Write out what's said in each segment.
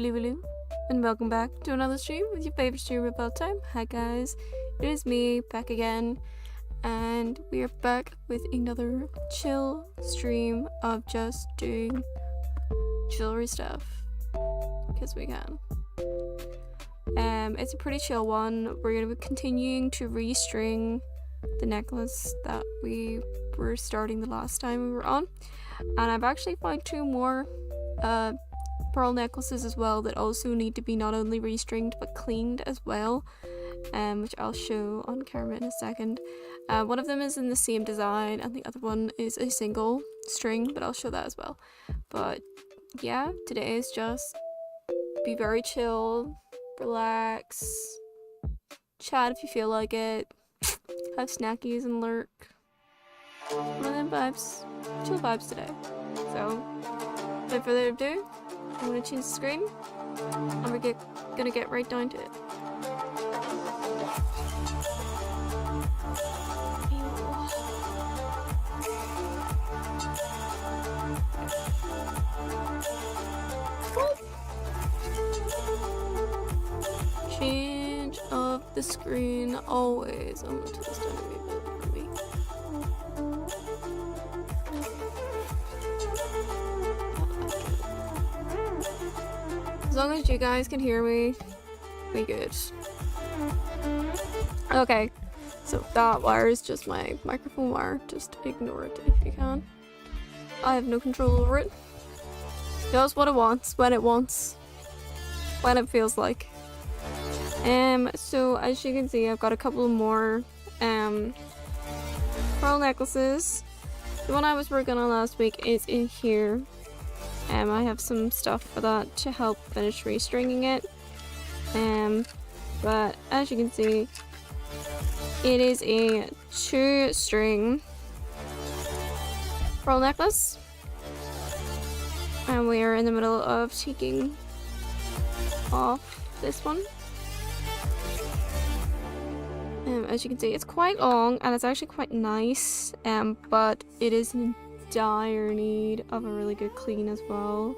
Hello, and welcome back to another stream with your favorite streamer about time. Hi guys, it is me back again, and we are back with another chill stream of just doing jewelry stuff because we can. It's a pretty chill one. We're gonna be continuing to restring the necklace that we were starting the last time we were on, and I've actually found two more pearl necklaces as well that also need to be not only restringed but cleaned as well, which I'll show on camera in a second. One of them is in the same design and the other one is a single string, but I'll show that as well. But yeah, today is just be very chill, relax, chat if you feel like it, have snackies and lurk. One of them vibes, chill vibes today. So without further ado, I'm gonna change the screen and we're gonna get right down to it. Change of the screen always. I'm gonna twist down a wee bit for me. As long as you guys can hear me, we good. Okay, so that wire is just my microphone wire. Just ignore it if you can. I have no control over it. It does what it wants, when it feels like. So as you can see, I've got a couple more pearl necklaces. The one I was working on last week is in here. I have some stuff for that to help finish restringing it. But as you can see, it is a 2-string pearl necklace. And we are in the middle of taking off this one. As you can see, it's quite long and it's actually quite nice, but it is in dire need of a really good clean as well.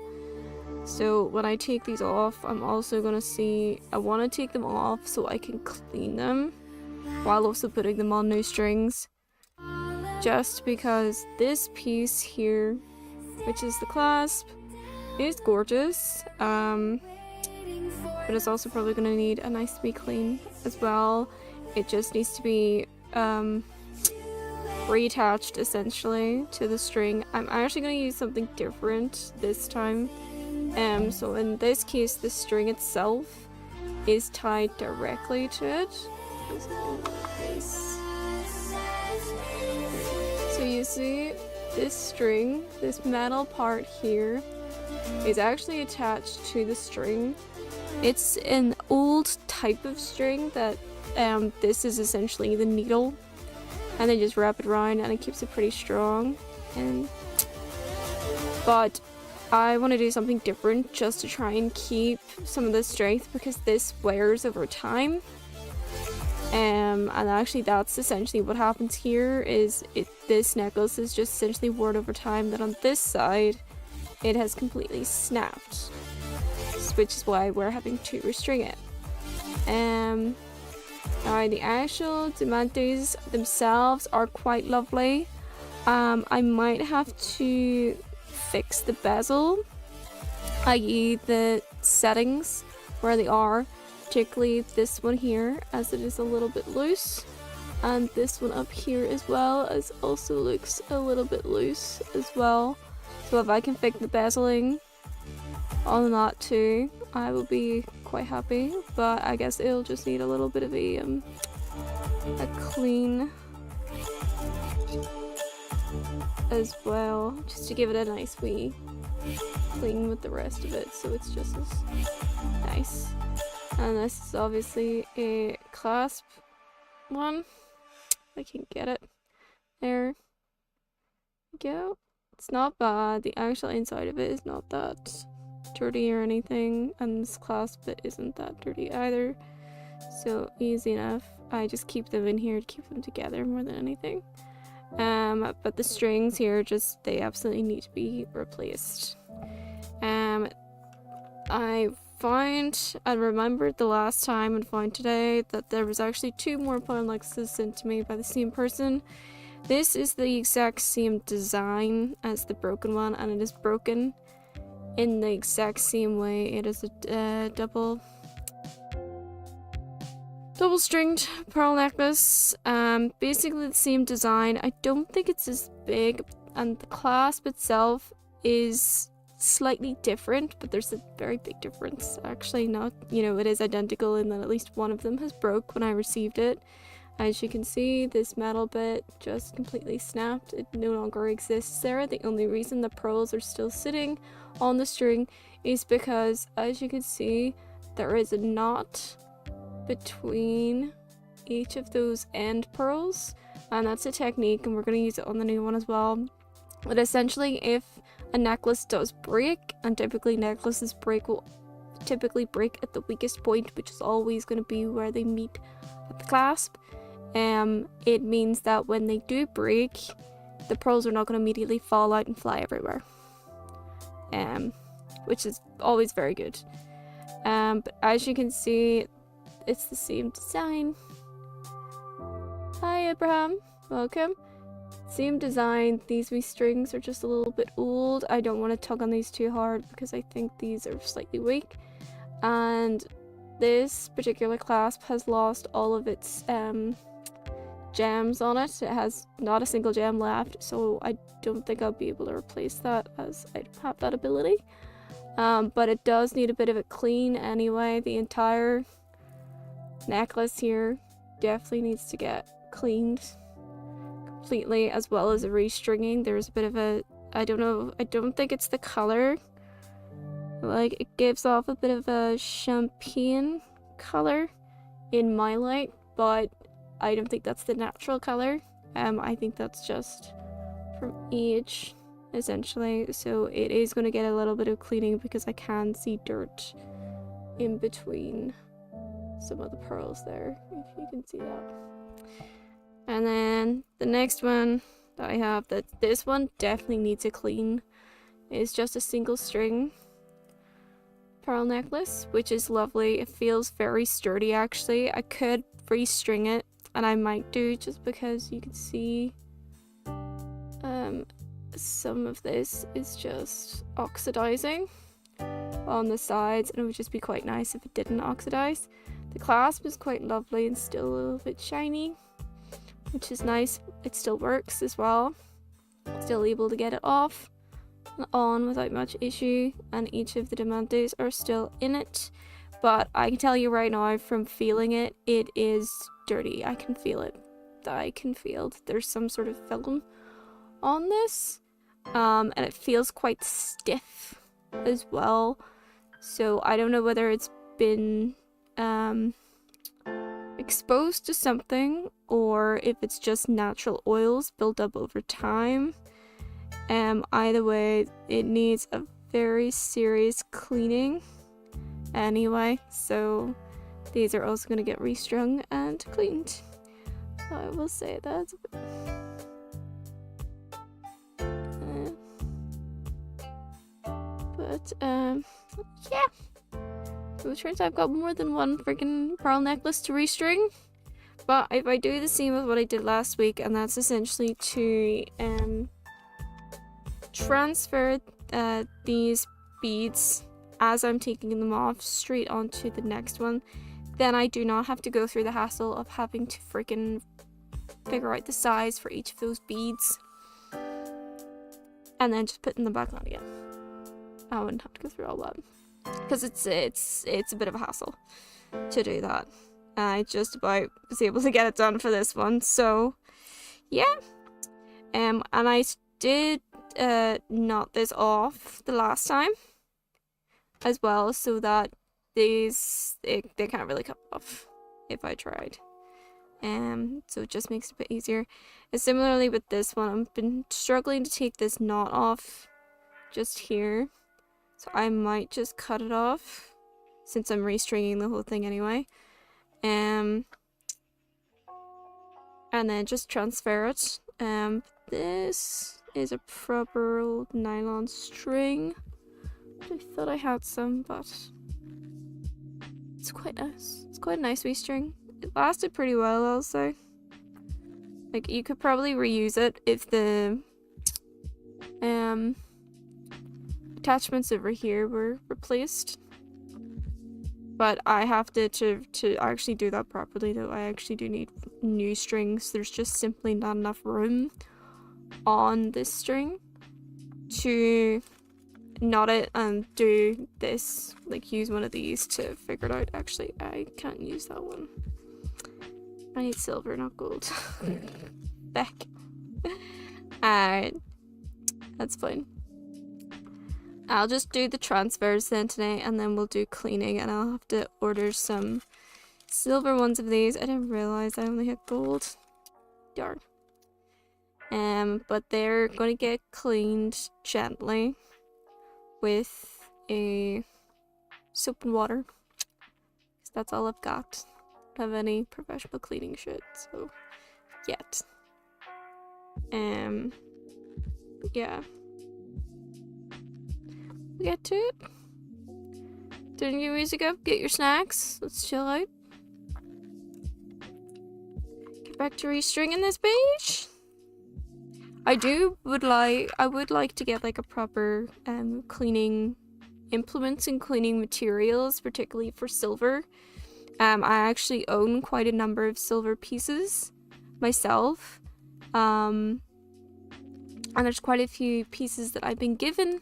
So when I take these off, I'm also gonna see, I want to take them off so I can clean them while also putting them on new strings, just because this piece here, which is the clasp, is gorgeous, but it's also probably gonna need a nice wee clean as well. It just needs to be reattached essentially to the string. I'm actually going to use something different this time. So in this case, the string itself is tied directly to it. So you see this string, this metal part here, is actually attached to the string. It's an old type of string that this is essentially the needle, and then just wrap it around and it keeps it pretty strong. But I want to do something different just to try and keep some of the strength, because this wears over time. And actually that's essentially what happens here, is this necklace is just essentially worn over time, that on this side it has completely snapped, which is why we're having to restring it. Alright, the actual diamantes themselves are quite lovely. I might have to fix the bezel, i.e. the settings where they are, particularly this one here, as it is a little bit loose, and this one up here as well, as also looks a little bit loose as well. So if I can fix the bezeling on that too, I will be quite happy, but I guess it'll just need a little bit of a clean as well, just to give it a nice wee clean with the rest of it, so it's just as nice. And this is obviously a clasp one. I can get it. There we go. It's not bad. The actual inside of it is not that dirty or anything, and this clasp bit isn't that dirty either, so easy enough. I just keep them in here to keep them together more than anything. But the strings here, they absolutely need to be replaced. I I remembered the last time and found today that there was actually 2 more pearl necklaces sent to me by the same person. This is the exact same design as the broken one, and it is broken in the exact same way. It is a double stringed pearl necklace. Basically the same design. I don't think it's as big, and the clasp itself is slightly different, but there's a very big difference. Actually not, it is identical in that at least one of them has broke when I received it. As you can see, this metal bit just completely snapped. It no longer exists there. The only reason the pearls are still sitting on the string is because, as you can see, there is a knot between each of those end pearls, and that's a technique, and we're going to use it on the new one as well. But essentially, if a necklace does break, and typically necklaces will typically break at the weakest point, which is always going to be where they meet at the clasp, it means that when they do break, the pearls are not going to immediately fall out and fly everywhere, which is always very good. But as you can see, it's the same design. Hi Abraham, welcome. Same design. These wee strings are just a little bit old. I don't want to tug on these too hard because I think these are slightly weak, and this particular clasp has lost all of its gems on it. It has not a single gem left, so I don't think I'll be able to replace that, as I don't have that ability. But it does need a bit of a clean anyway. The entire necklace here definitely needs to get cleaned completely, as well as a restringing. There's a bit of a, I don't think it's the color. Like, it gives off a bit of a champagne color in my light, but I don't think that's the natural color. I think that's just from age, essentially. So it is going to get a little bit of cleaning because I can see dirt in between some of the pearls there, if you can see that. And then the next one that I have, this one definitely needs a clean, is just a single string pearl necklace, which is lovely. It feels very sturdy actually. I could restring it, and I might do, just because you can see some of this is just oxidizing on the sides, and it would just be quite nice if it didn't oxidize. The clasp is quite lovely and still a little bit shiny, which is nice. It still works as well. Still able to get it off and on without much issue, and each of the diamantes are still in it. But I can tell you right now, from feeling it, it is dirty. I can feel it. I can feel that there's some sort of film on this, and it feels quite stiff as well. So I don't know whether it's been exposed to something, or if it's just natural oils built up over time. Either way, it needs a very serious cleaning anyway, so these are also going to get restrung and cleaned. I will say that. Yeah. So it turns out I've got more than one freaking pearl necklace to restring. But if I do the same as what I did last week, and that's essentially to transfer these beads as I'm taking them off straight onto the next one, then I do not have to go through the hassle of having to freaking figure out the size for each of those beads and then just putting them back on again. I wouldn't have to go through all that, because it's a bit of a hassle to do that. I just about was able to get it done for this one, so yeah. And I did knot this off the last time as well, so that they can't really come off if I tried. So it just makes it a bit easier. And similarly with this one, I've been struggling to take this knot off just here, so I might just cut it off since I'm restringing the whole thing anyway. And then just transfer it. This is a proper old nylon string. I thought I had some, but It's quite nice. It's quite a nice wee string. It lasted pretty well, I'll say. Like, you could probably reuse it if the attachments over here were replaced. But I have to actually do that properly, though. I actually do need new strings. There's just simply not enough room on this string to knot it and do this. Like, use one of these to figure it out. Actually, I can't use that one. I need silver, not gold. Back. Alright. That's fine. I'll just do the transfers then today, and then we'll do cleaning, and I'll have to order some silver ones of these. I didn't realize I only had gold. Darn. But they're gonna get cleaned gently with a soap and water. 'Cause that's all I've got. I don't have any professional cleaning shit, so yet. But yeah. We get to it. Turn your music up, get your snacks. Let's chill out. Get back to restringing this page. I would like to get like a proper cleaning implements and cleaning materials, particularly for silver. I actually own quite a number of silver pieces myself. And there's quite a few pieces that I've been given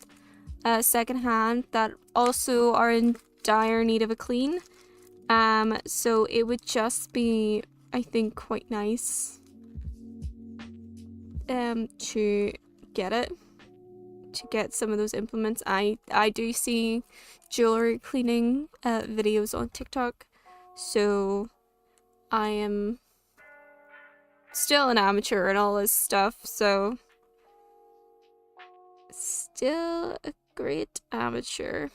secondhand that also are in dire need of a clean. So it would just be, I think, quite nice to get some of those implements. I do see jewelry cleaning videos on TikTok, so I am still an amateur and all this stuff, so still a great amateur.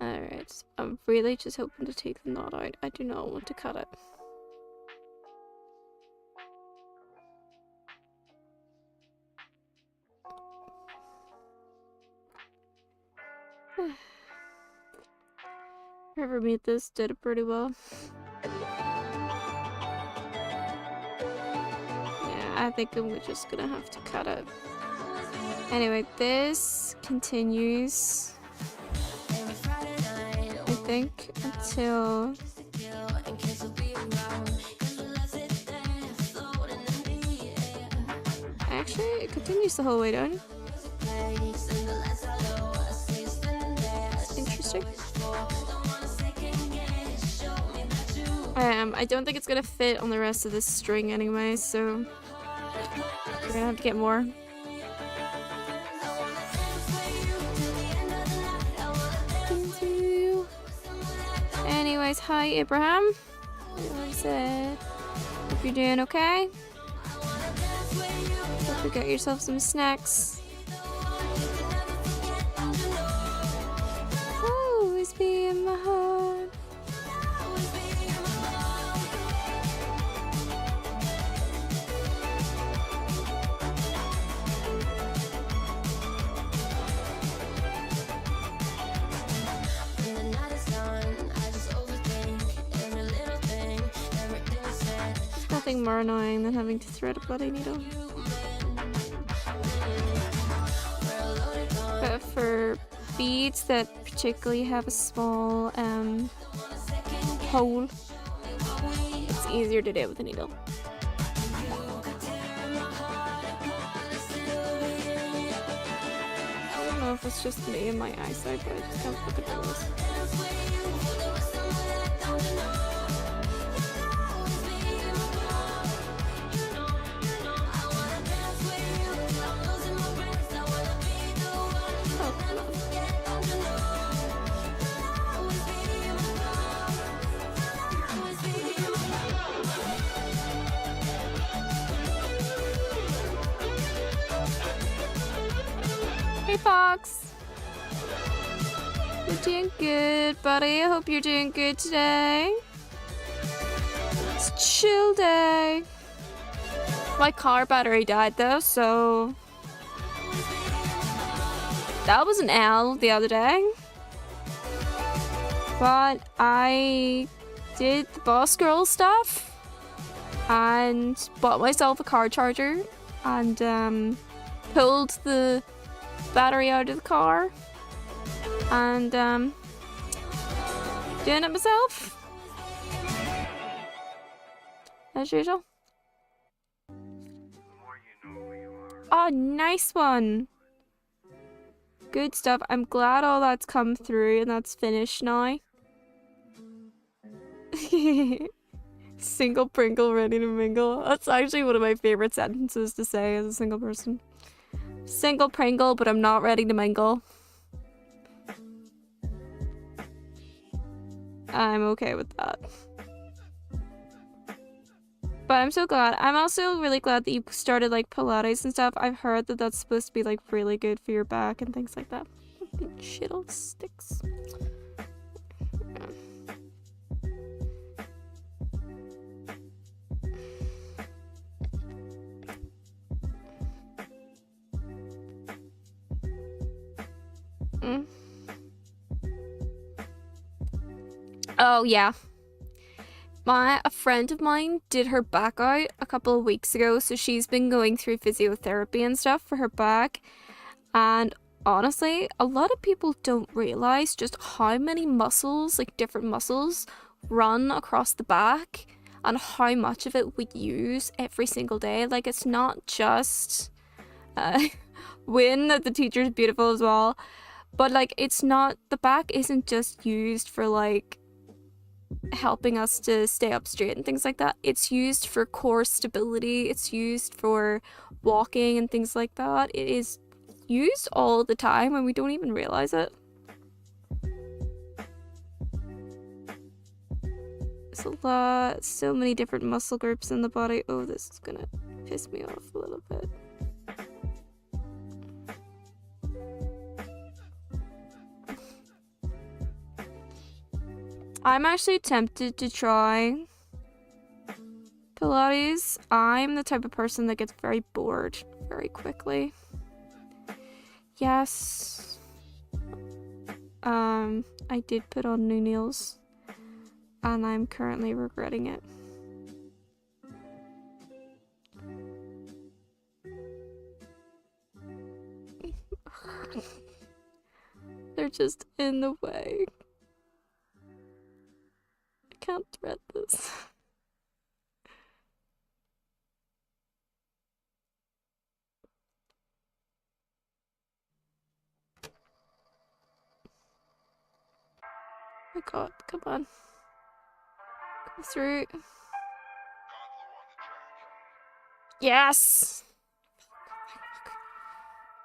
Alright, I'm really just hoping to take the knot out. I do not want to cut it. Whoever made this did it pretty well. Yeah, I think I'm just gonna have to cut it. Anyway, this continues, I think, until actually it continues the whole way down. Interesting. I don't think it's gonna fit on the rest of this string anyway, so we're gonna have to get more. Anyways, hi Abraham. Hope you're doing okay. Hope you got yourself some snacks. Always be in my heart. Nothing more annoying than having to thread a bloody needle. But for beads that particularly have a small hole, it's easier to do it with a needle. I don't know if it's just me and my eyesight, but I just can't fucking do this. Hey Fox! You're doing good, buddy. I hope you're doing good today. It's a chill day. My car battery died though, so that was an L the other day. But I did the boss girl stuff and bought myself a car charger and pulled the battery out of the car and doing it myself as usual. Oh, nice one. Good stuff. I'm glad all that's come through and that's finished now. Single Pringle ready to mingle. That's actually one of my favorite sentences to say as a single person. Single Pringle, but I'm not ready to mingle. I'm okay with that. But I'm so glad. I'm also really glad that you started like Pilates and stuff. I've heard that that's supposed to be like really good for your back and things like that. Shittle sticks. Oh yeah. A friend of mine did her back out a couple of weeks ago, so she's been going through physiotherapy and stuff for her back. And honestly, a lot of people don't realize just how many muscles, like different muscles, run across the back and how much of it we use every single day. Like, it's not just Win, the teacher's beautiful as well, but like, it's not, the back isn't just used for like helping us to stay up straight and things like that. It's used for core stability, it's used for walking and things like that. It is used all the time and we don't even realize it. It's a lot, so many different muscle groups in the body. Oh, this is gonna piss me off a little bit. I'm actually tempted to try Pilates. I'm the type of person that gets very bored very quickly. Yes. I did put on new nails and I'm currently regretting it. They're just in the way. I can't thread this. Oh my god, come on. Go through. Yes!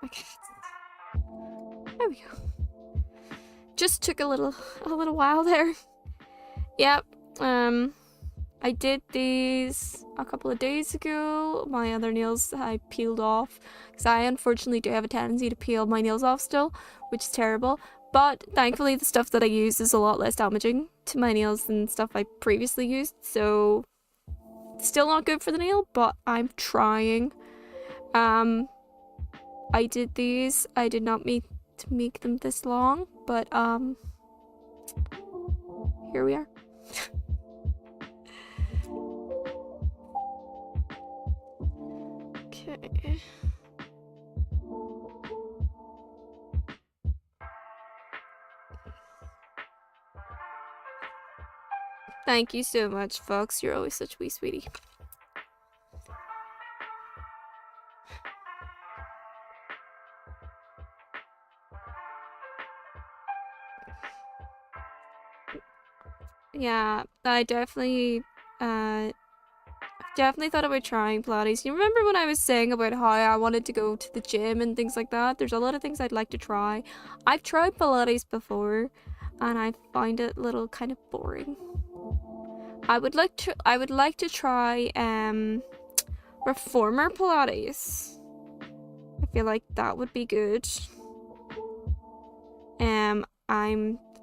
Okay. There we go. Just took a little while there. Yep. I did these a couple of days ago. My other nails I peeled off because I unfortunately do have a tendency to peel my nails off still, which is terrible. But thankfully the stuff that I use is a lot less damaging to my nails than stuff I previously used, so still not good for the nail, but I'm trying. I did these. I did not mean to make them this long, but here we are. Okay. Thank you so much, Fox. You're always such a wee sweetie. Yeah, I definitely thought about trying Pilates. You remember when I was saying about how I wanted to go to the gym and things like that? There's a lot of things I'd like to try. I've tried Pilates before and I find it a little kind of boring. I would like to try reformer Pilates. I feel like that would be good.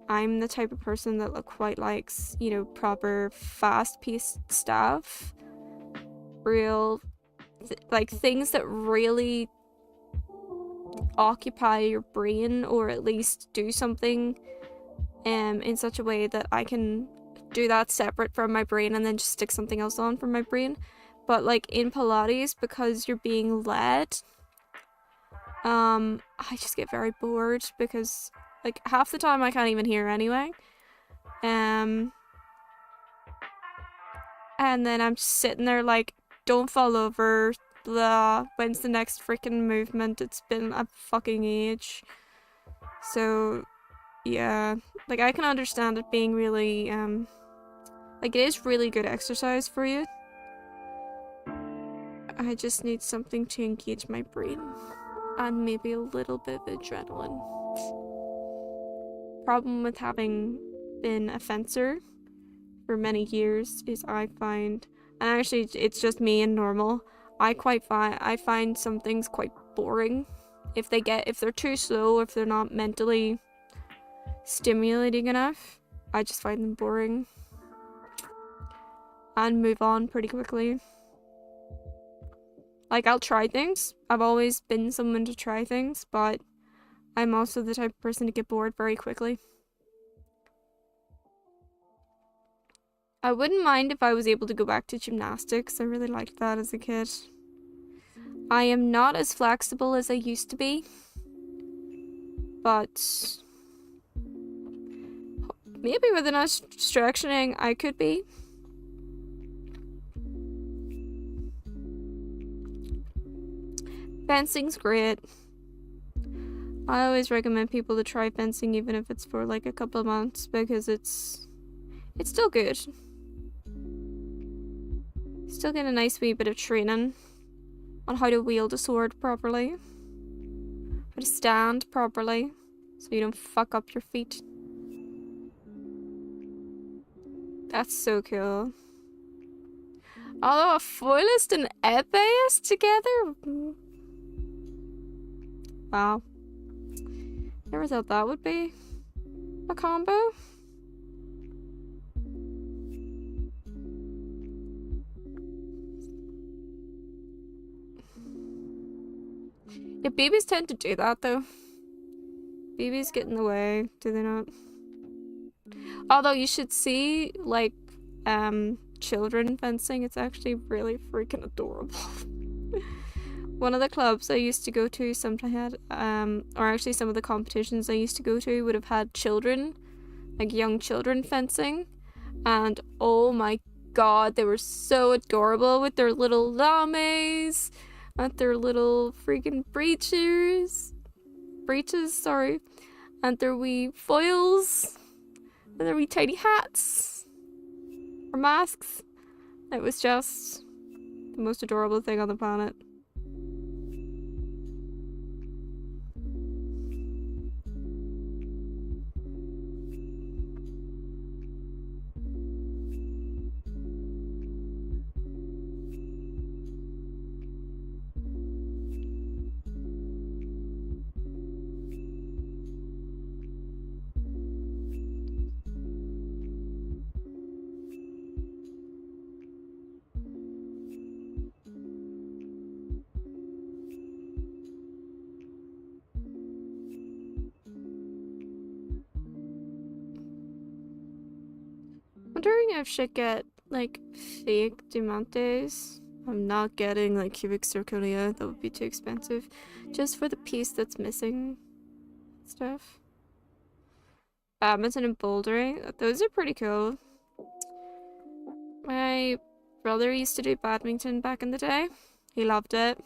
I'm the type of person that quite likes, you know, proper fast-paced stuff. Real like things that really occupy your brain or at least do something in such a way that I can do that separate from my brain and then just stick something else on from my brain. But like in Pilates, because you're being led, I just get very bored because like half the time I can't even hear anyway. And then I'm just sitting there like, don't fall over, blah, when's the next freaking movement? It's been a fucking age. So yeah, like I can understand it being really like it is really good exercise for you. I just need something to engage my brain and maybe a little bit of adrenaline. Problem with having been a fencer for many years is I find, and actually it's just me and normal, I find some things quite boring. If they're too slow, if they're not mentally stimulating enough, I just find them boring and move on pretty quickly. Like, I'll try things. I've always been someone to try things, but I'm also the type of person to get bored very quickly. I wouldn't mind if I was able to go back to gymnastics. I really liked that as a kid. I am not as flexible as I used to be, but maybe with enough stretching I could be. Fencing's great. I always recommend people to try fencing even if it's for like a couple of months because it's still good. Still get a nice wee bit of training on how to wield a sword properly. How to stand properly so you don't fuck up your feet. That's so cool. Although a foilist and epéist together? Wow. Never thought that would be a combo. Yeah, babies tend to do that though. Babies get in the way, do they not? Although you should see like children fencing, it's actually really freaking adorable. One of the clubs I used to go to sometimes had, or actually some of the competitions I used to go to would have had children, like young children fencing, and oh my god, they were so adorable with their little lames, and their little freaking breeches, and their wee foils, and their wee tiny hats, or masks. It was just the most adorable thing on the planet. Wondering if I should get like fake diamantes. I'm not getting like cubic zirconia, that would be too expensive. Just for the piece that's missing stuff. Badminton and bouldering, those are pretty cool. My brother used to do badminton back in the day. He loved it.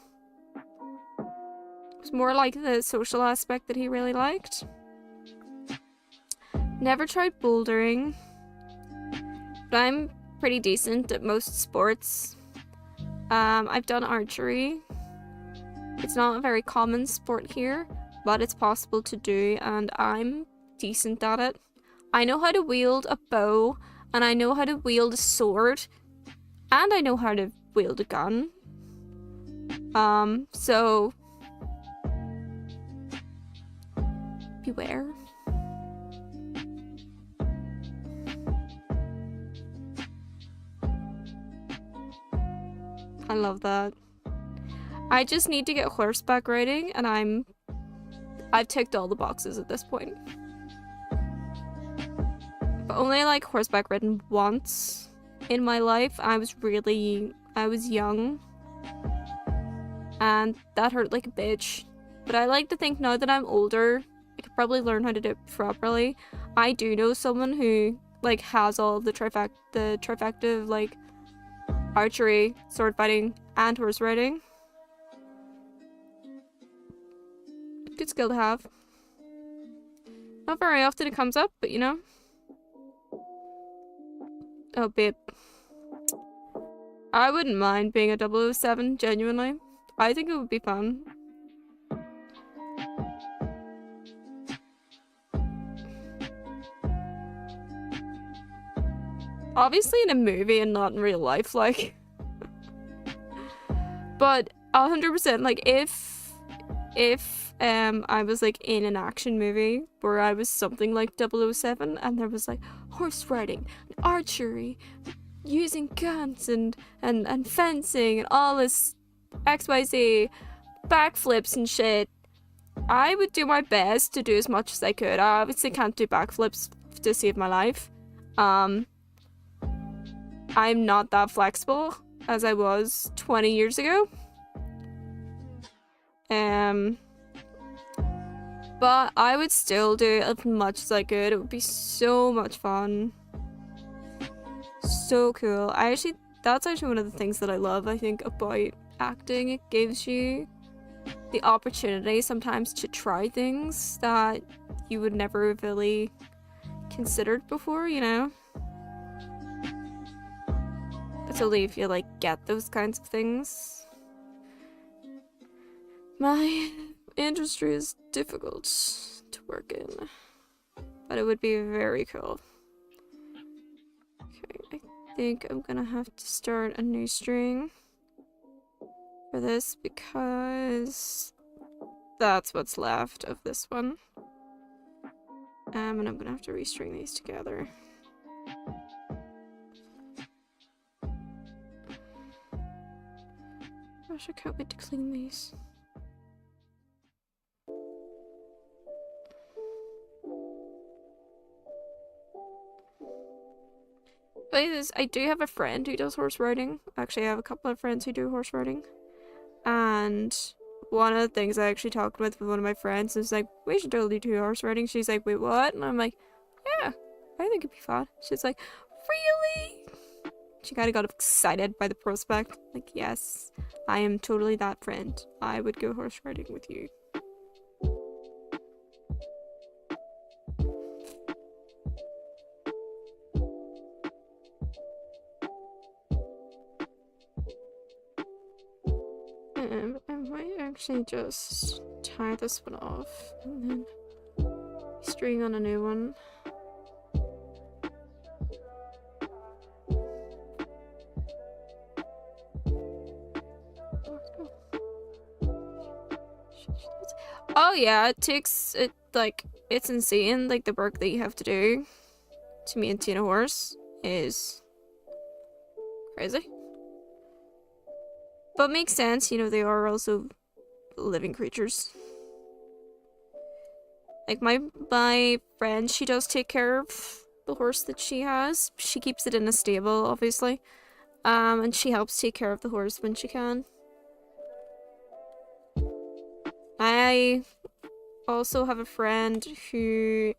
It was more like the social aspect that he really liked. Never tried bouldering. But I'm pretty decent at most sports. I've done archery. It's not a very common sport here, but it's possible to do, and I'm decent at it. I know how to wield a bow, and I know how to wield a sword, and I know how to wield a gun. So beware. I love that. I just need to get horseback riding, and I've ticked all the boxes at this point. only like horseback ridden once in my life. I was young, and that hurt like a bitch. But I like to think now that I'm older, I could probably learn how to do it properly. I do know someone who like has all of the trifecta of like archery, sword fighting, and horse riding. Good skill to have. Not very often it comes up, but you know. Oh, babe. I wouldn't mind being a 007, genuinely. I think it would be fun. Obviously in a movie and not in real life, like. But 100%, like, if I was like in an action movie where I was something like 007 and there was like horse riding, archery, using guns and fencing and all this XYZ backflips and shit, I would do my best to do as much as I could. I obviously can't do backflips to save my life. I'm not that flexible as I was 20 years ago. But I would still do as much as I could. It would be so much fun. So cool. That's actually one of the things that I love, I think, about acting. It gives you the opportunity sometimes to try things that you would never have really considered before, you know? It's only if you, like, get those kinds of things. My industry is difficult to work in, but it would be very cool. Okay, I think I'm gonna have to start a new string for this because that's what's left of this one. And I'm gonna have to restring these together. Gosh, I can't wait to clean these. But I do have a friend who does horse riding. Actually, I have a couple of friends who do horse riding. And one of the things I actually talked with one of my friends is like, we should totally do horse riding. She's like, wait, what? And I'm like, yeah, I think it'd be fun. She's like, really? She kind of got excited by the prospect. Like, yes, I am totally that friend. I would go horse riding with you. I might actually just tie this one off and then string on a new one. Oh yeah, it's insane, like the work that you have to do to maintain a horse is crazy. But it makes sense, you know, they are also living creatures. Like my friend, she does take care of the horse that she has. She keeps it in a stable, obviously. And she helps take care of the horse when she can. I also have a friend who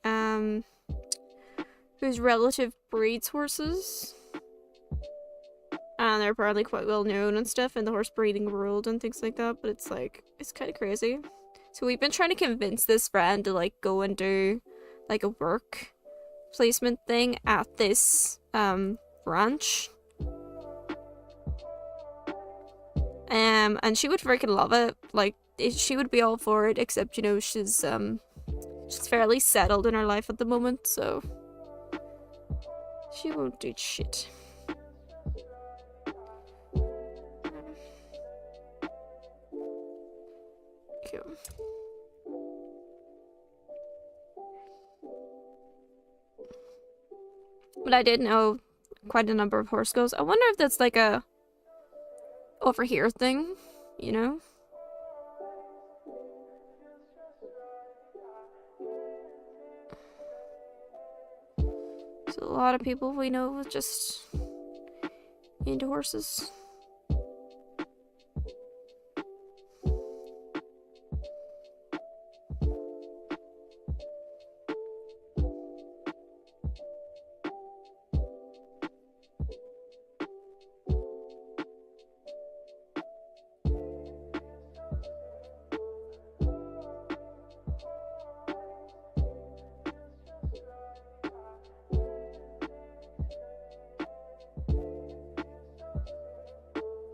whose relative breeds horses. And they're apparently quite well known and stuff in the horse breeding world and things like that, but it's like, it's kind of crazy. So we've been trying to convince this friend to like go and do like a work placement thing at this ranch. And she would freaking love it. Like she would be all for it, except you know she's fairly settled in her life at the moment, so she won't do shit. But I did know quite a number of horse skills. I wonder if that's like a over here thing, you know? So lot of people we know just into horses.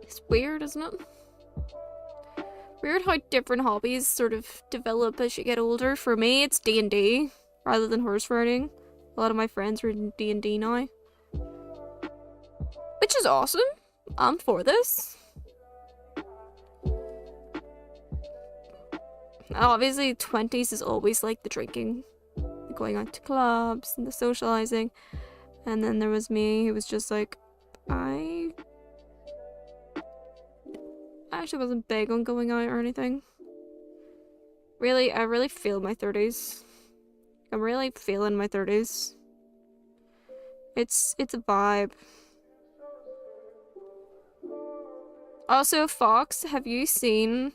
It's weird, isn't it? Weird how different hobbies sort of develop as you get older. For me, it's D&D rather than horse riding. A lot of my friends are in D&D now, which is awesome. I'm for this. Obviously, 20s is always like the drinking, the going out to clubs and the socializing. And then there was me who was just like, I actually wasn't big on going out or anything. Really, I really feel my 30s. I'm really feeling my 30s. It's a vibe. Also, Fox, have you seen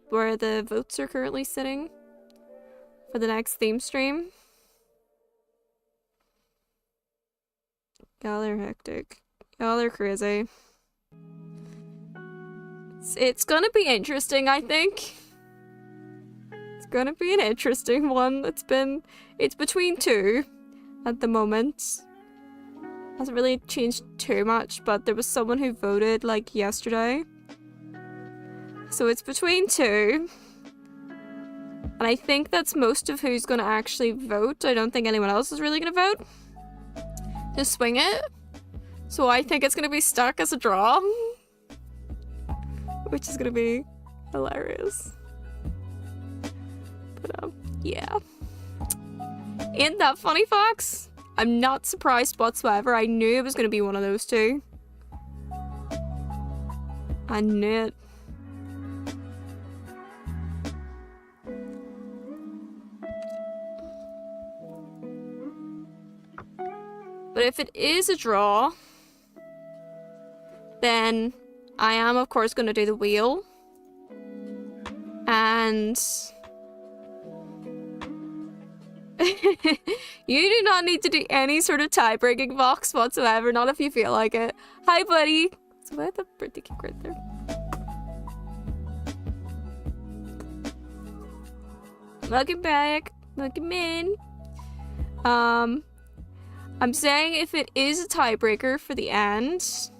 where the votes are currently sitting for the next theme stream? Y'all are hectic. Y'all are crazy. It's gonna be interesting, I think. It's gonna be an interesting one. It's between two at the moment. Hasn't really changed too much, but there was someone who voted like yesterday. So it's between two. And I think that's most of who's gonna actually vote. I don't think anyone else is really gonna vote. Just swing it. So I think it's gonna be stuck as a draw. Which is gonna be hilarious. But yeah. Ain't that funny, Fox? I'm not surprised whatsoever. I knew it was gonna be one of those two. I knew it. But if it is a draw, then I am, of course, going to do the wheel. And you do not need to do any sort of tie-breaking box whatsoever, not if you feel like it. Hi, buddy. So I had the birthday cake right there. Welcome back. Welcome in. I'm saying if it is a tiebreaker for the end,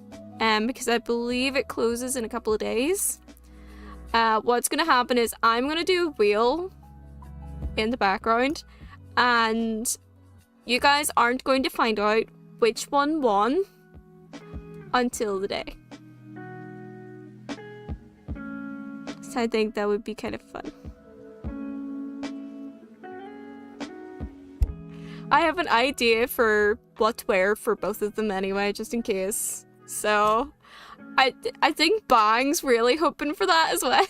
because I believe it closes in a couple of days, what's gonna happen is I'm gonna do a wheel in the background, and you guys aren't going to find out which one won until the day. So I think that would be kind of fun. I have an idea for what to wear for both of them anyway, just in case. So, I think Bang's really hoping for that as well.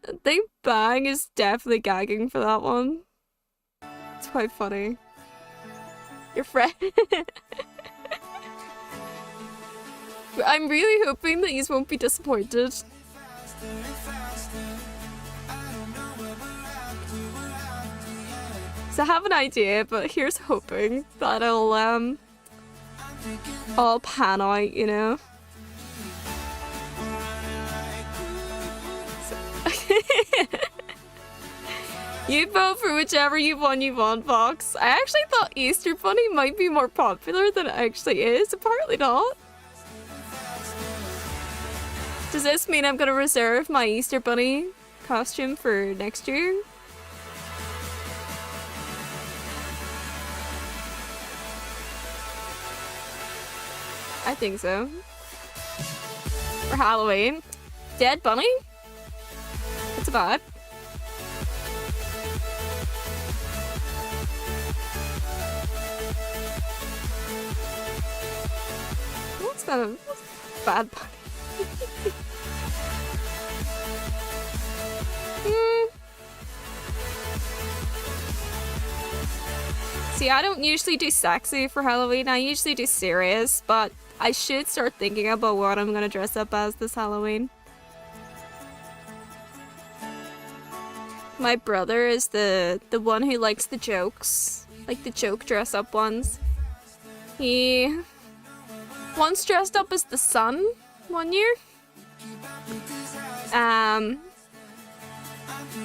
I think Bang is definitely gagging for that one. It's quite funny. Your friend. I'm really hoping that you won't be disappointed. So I have an idea, but here's hoping that it'll all pan out, you know. You vote for whichever you want, Fox. I actually thought Easter Bunny might be more popular than it actually is. Apparently not. Does this mean I'm gonna reserve my Easter Bunny costume for next year? I think so. For Halloween. Dead Bunny? It's a vibe. What's that? What's bad Bunny? See, I don't usually do sexy for Halloween. I usually do serious, but I should start thinking about what I'm gonna dress up as this Halloween. My brother is the one who likes the jokes, like the joke dress up ones. He once dressed up as the sun one year.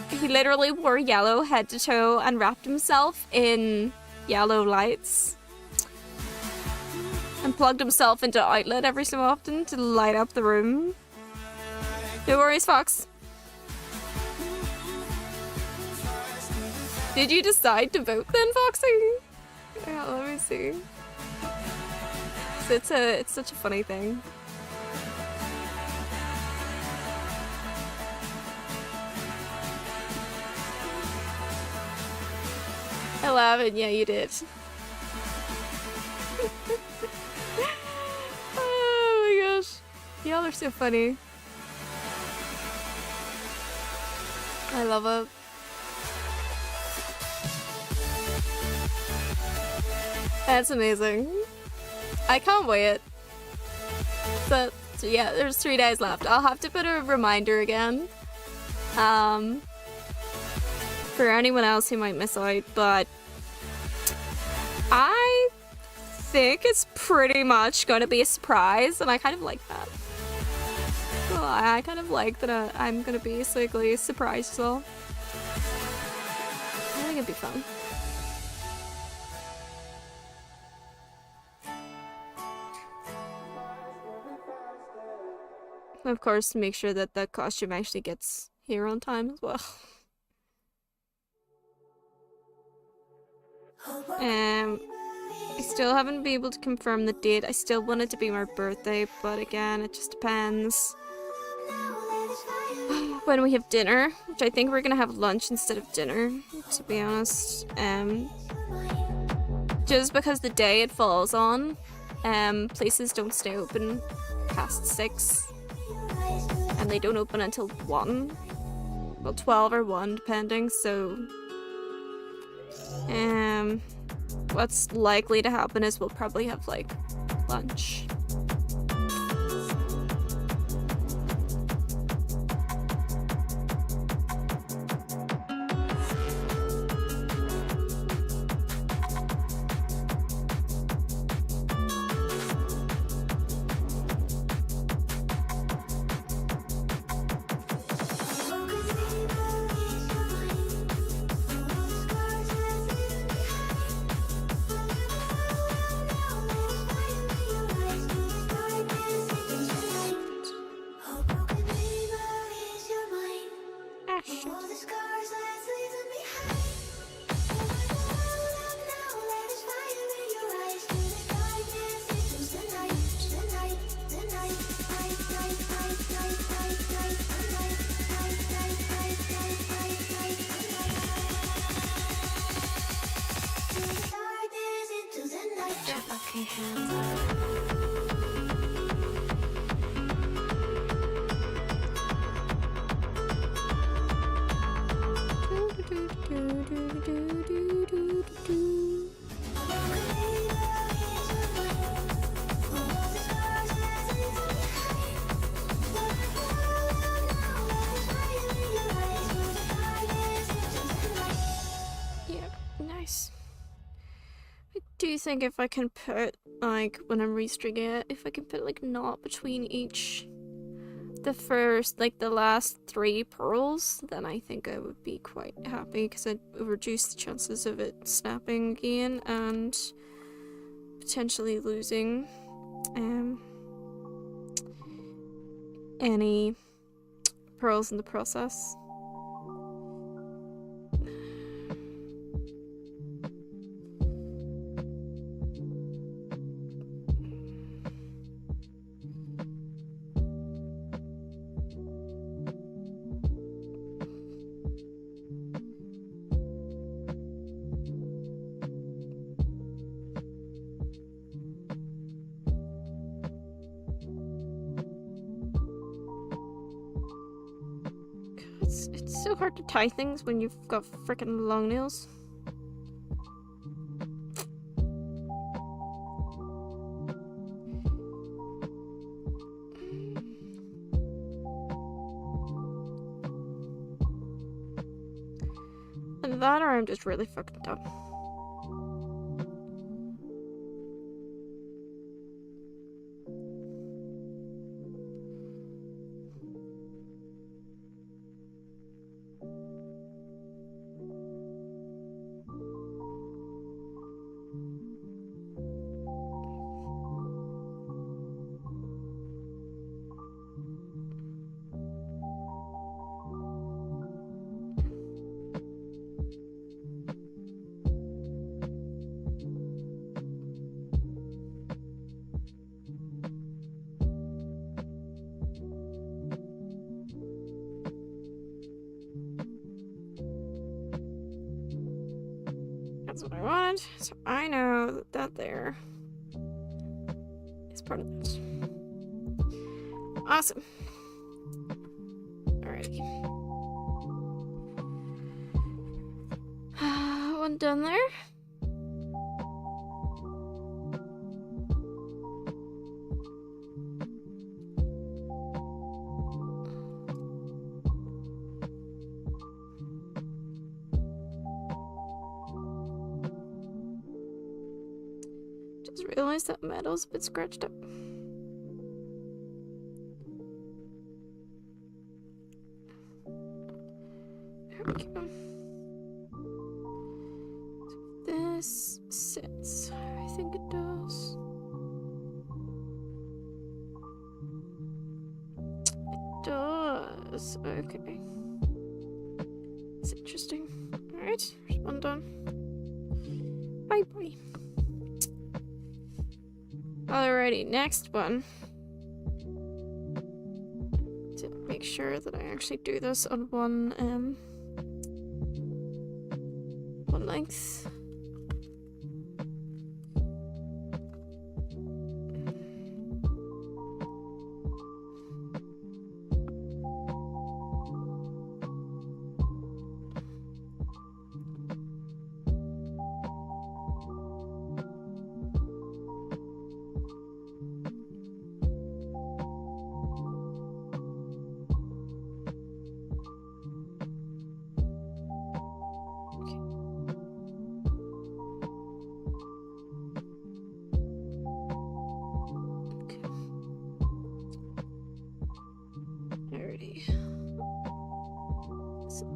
He literally wore yellow head to toe and wrapped himself in yellow lights and plugged himself into an outlet every so often to light up the room. No worries, Fox. Did you decide to vote then, Foxy? Yeah, let me see. It's such a funny thing. I love it. Yeah, you did. Oh my gosh. Y'all are so funny. I love it. That's amazing. I can't wait. But yeah, there's 3 days left. I'll have to put a reminder again. For anyone else who might miss out, but I think it's pretty much going to be a surprise, and I kind of like that. Well, I kind of like that I'm going to be basically surprised as well. I think it'd be fun. Of course, make sure that the costume actually gets here on time as well. I still haven't been able to confirm the date. I still want it to be my birthday, but again, it just depends when we have dinner, which I think we're gonna have lunch instead of dinner, to be honest. Just because the day it falls on, places don't stay open past 6, and they don't open until 1. Well, 12 or 1, depending, so what's likely to happen is we'll probably have like lunch. I think if I can put, like, when I'm restringing it, if I can put, like, knot between each, the last 3 pearls, then I think I would be quite happy, because I'd reduce the chances of it snapping again, and potentially losing, any pearls in the process. It's so hard to tie things when you've got freaking long nails. Either that or I'm just really fucking dumb. That's what I want. So I know that there is part of that. Awesome. Alrighty. One done there. Just realized that metal's a bit scratched up. There we go. So this sits. I think it does. It does. Okay. It's interesting. Alright, there's one done. Bye bye. Alrighty, next one. To make sure that I actually do this on one length.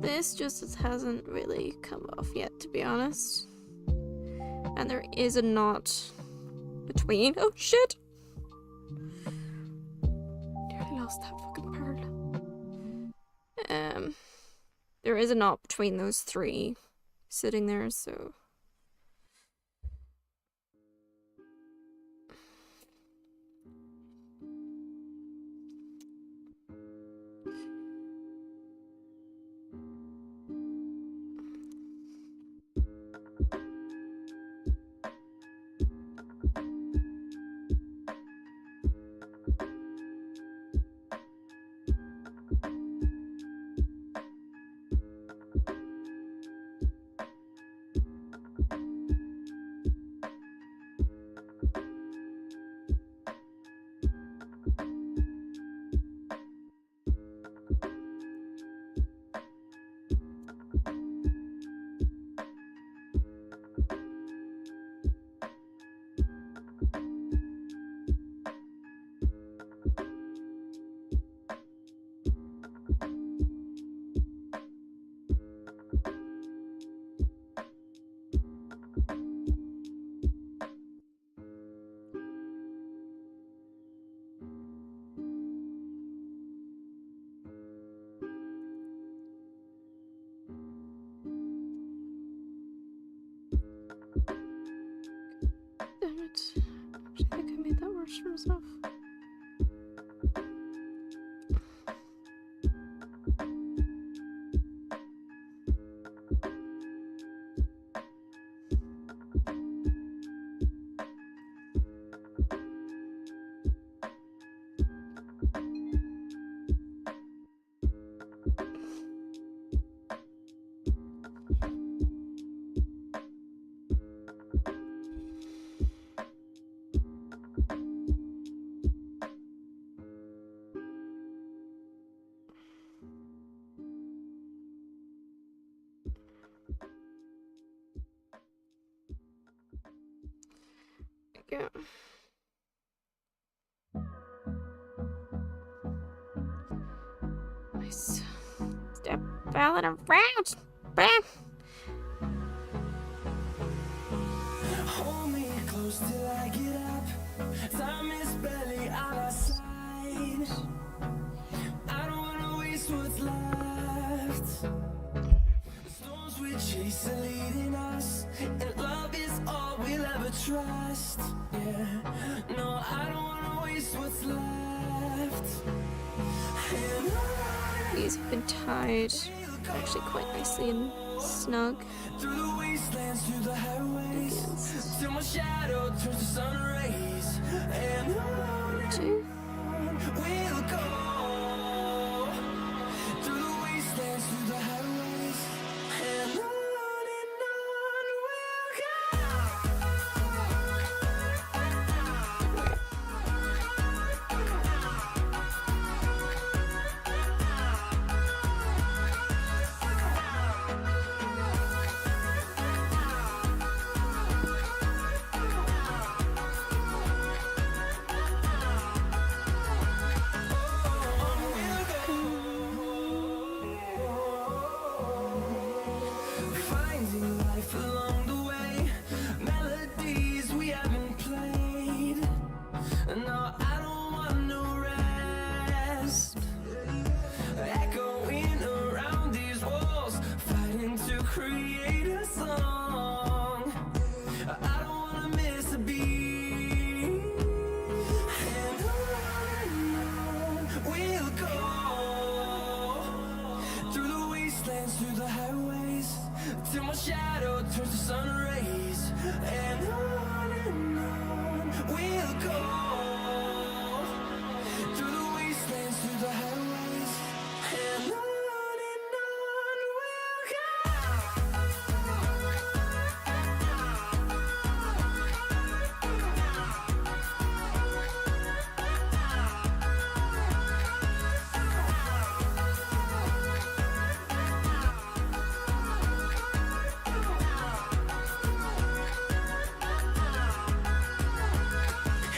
This just hasn't really come off yet, to be honest. And there is a knot between. Oh shit! Nearly lost that fucking pearl. There is a knot between those three sitting there, so. Yeah. Nice. Step falling around. Bam. Hold me close till I get up. Time is barely on our side. I don't wanna waste what's left. The storms we chase are leading us, and love is all we'll ever trust. Yeah, no, I don't wanna waste what's left. These have been tied actually quite nicely and snug. Through the wastelands, through the highways, till my shadow turns to sun rays, and Two. we'll go through the wastelands, through the highways, and on we'll finding life along the way, melodies we haven't played. No, I don't want no rest. Echoing around these walls, fighting to create a song. I don't wanna miss a beat. And on we'll go through the wastelands, through the highways, till my shadow turns to sun rays, and on we'll go through the wastelands, through the highways, and on we'll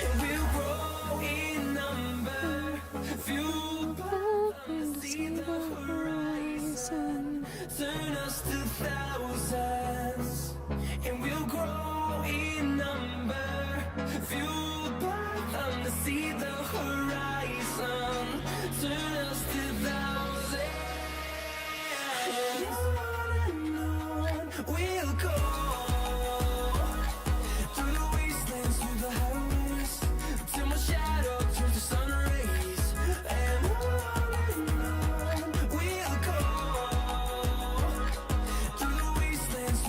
and we'll grow in number, fueled by see the horizon, turn us to thousands, and we'll grow in number, fueled by them to see the horizon, turn us to thousands, and on we'll go through the wastelands, through the highways, till my shadow turns to sun rays, and on we'll go through the wastelands,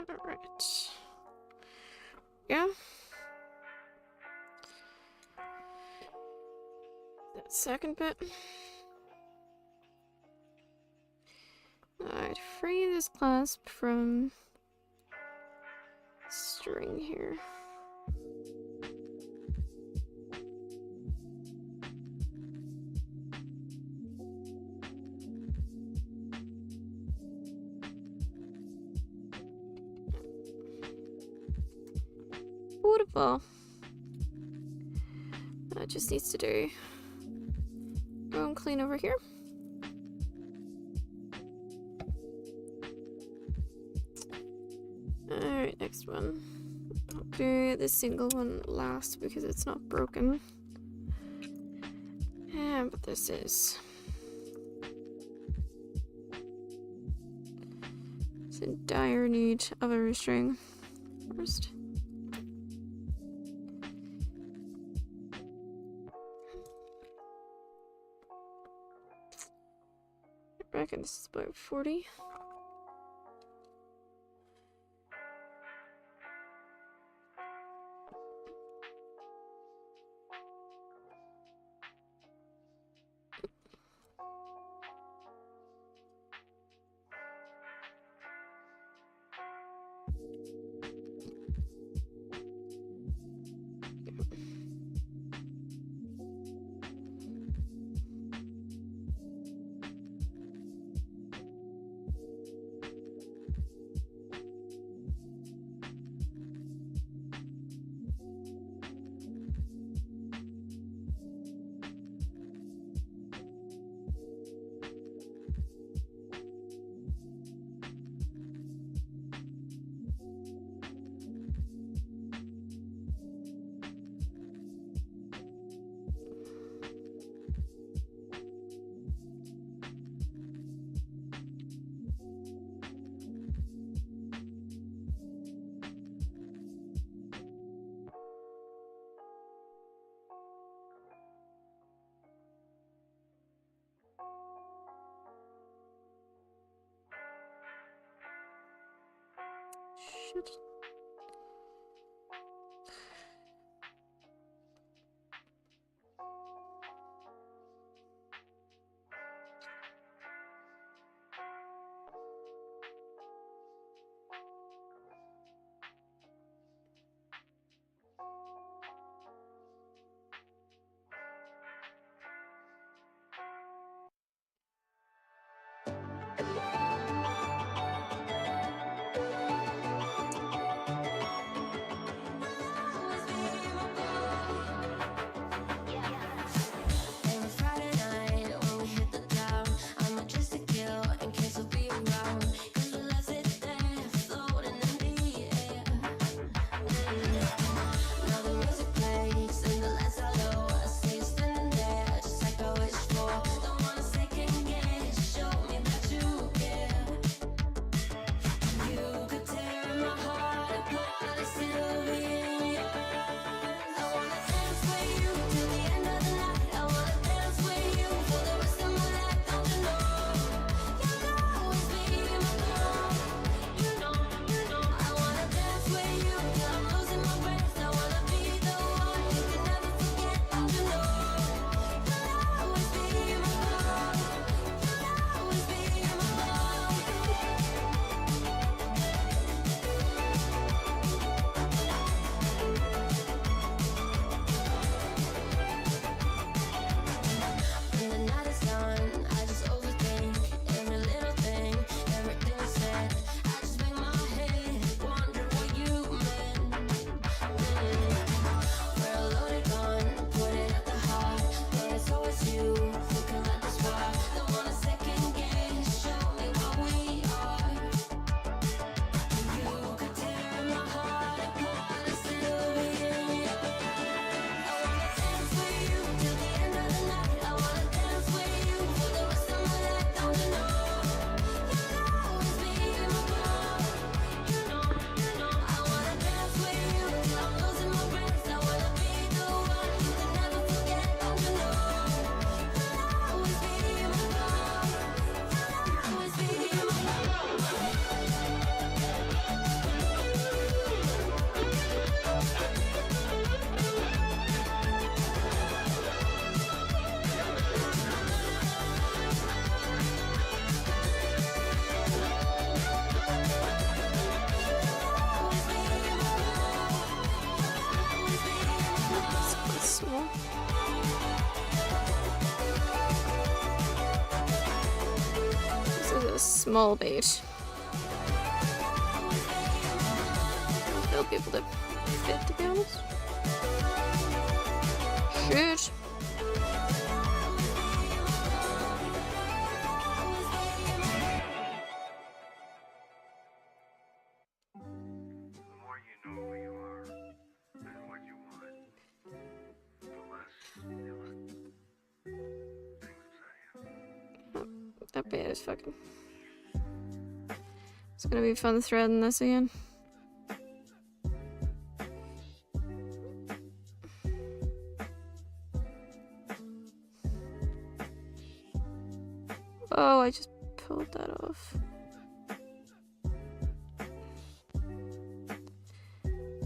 Alright. Yeah. That second bit. I'd free this clasp from string here. Beautiful. That just needs to do room clean over here. Alright, next one. I'll do the single one last because it's not broken. Yeah, but this is. It's in dire need of a restring first. I reckon this is about 40. Shit. a small bait. They'll be able to fit, to be honest. Shoot. That bait is fucking... It's gonna be fun threading this again. Oh, I just pulled that off.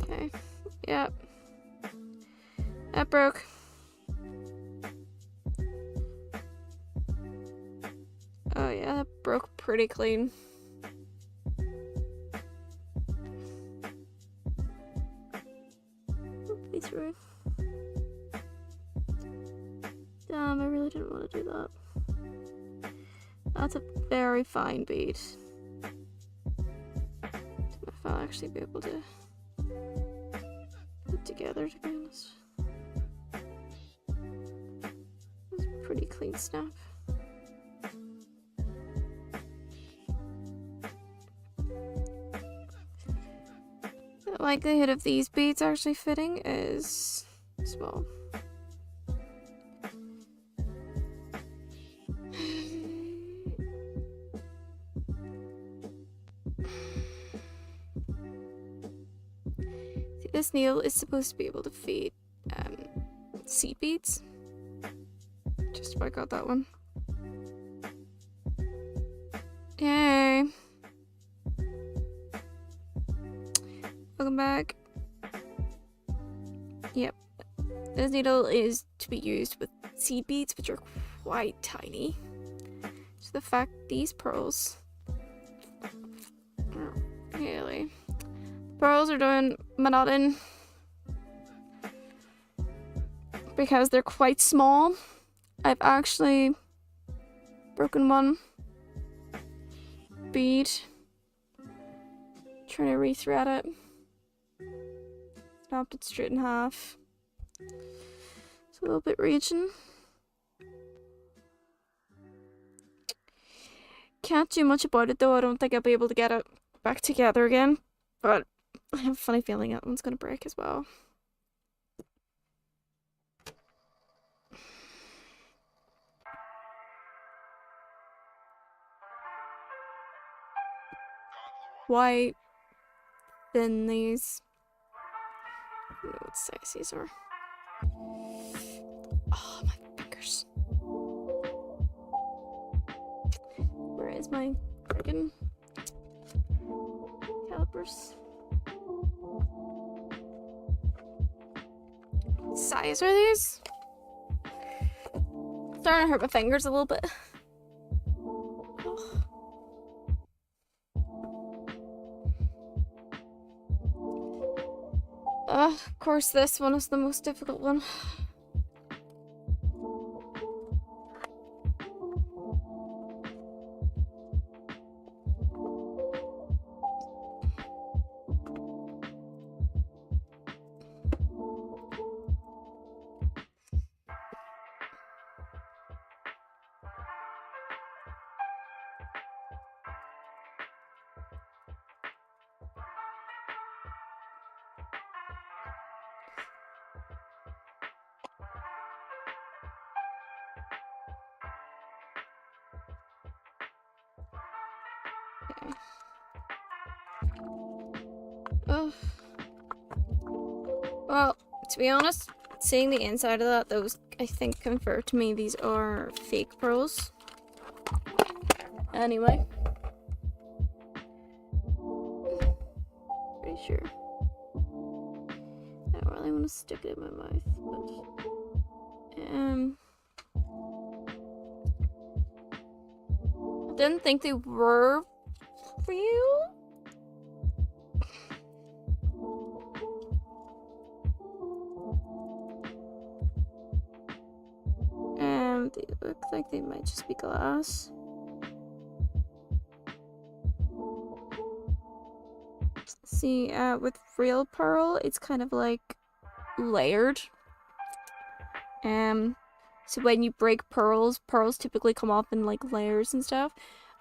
Okay, yep. That broke. Oh yeah, that broke pretty clean. Be through. Damn, I really didn't want to do that. That's a very fine bead. I don't know if I'll actually be able to put it together, to be honest. That's a pretty clean snap. The likelihood of these beads actually fitting is small. See, this needle is supposed to be able to feed seed beads. Just about got that one. Yay! Welcome back. Yep. This needle is to be used with seed beads, which are quite tiny. So the fact these pearls... Really? Pearls are doing monotone because they're quite small. I've actually broken one bead trying to rethread it. Snapped it straight in half. It's a little bit reaching. Can't do much about it though. I don't think I'll be able to get it back together again. But I have a funny feeling that one's gonna break as well. Why thin these? I don't know what size these are. Oh, my fingers. Where is my friggin' calipers? What size are these? Starting to hurt my fingers a little bit. Of course, this one is the most difficult one. Oh. Well, to be honest, seeing the inside of that, those I think confirmed to me these are fake pearls. Anyway. Pretty sure. I don't really want to stick it in my mouth, but I didn't think they were real. They look like they might just be glass. See, with real pearl, it's kind of like layered. So when you break pearls typically come up in like layers and stuff,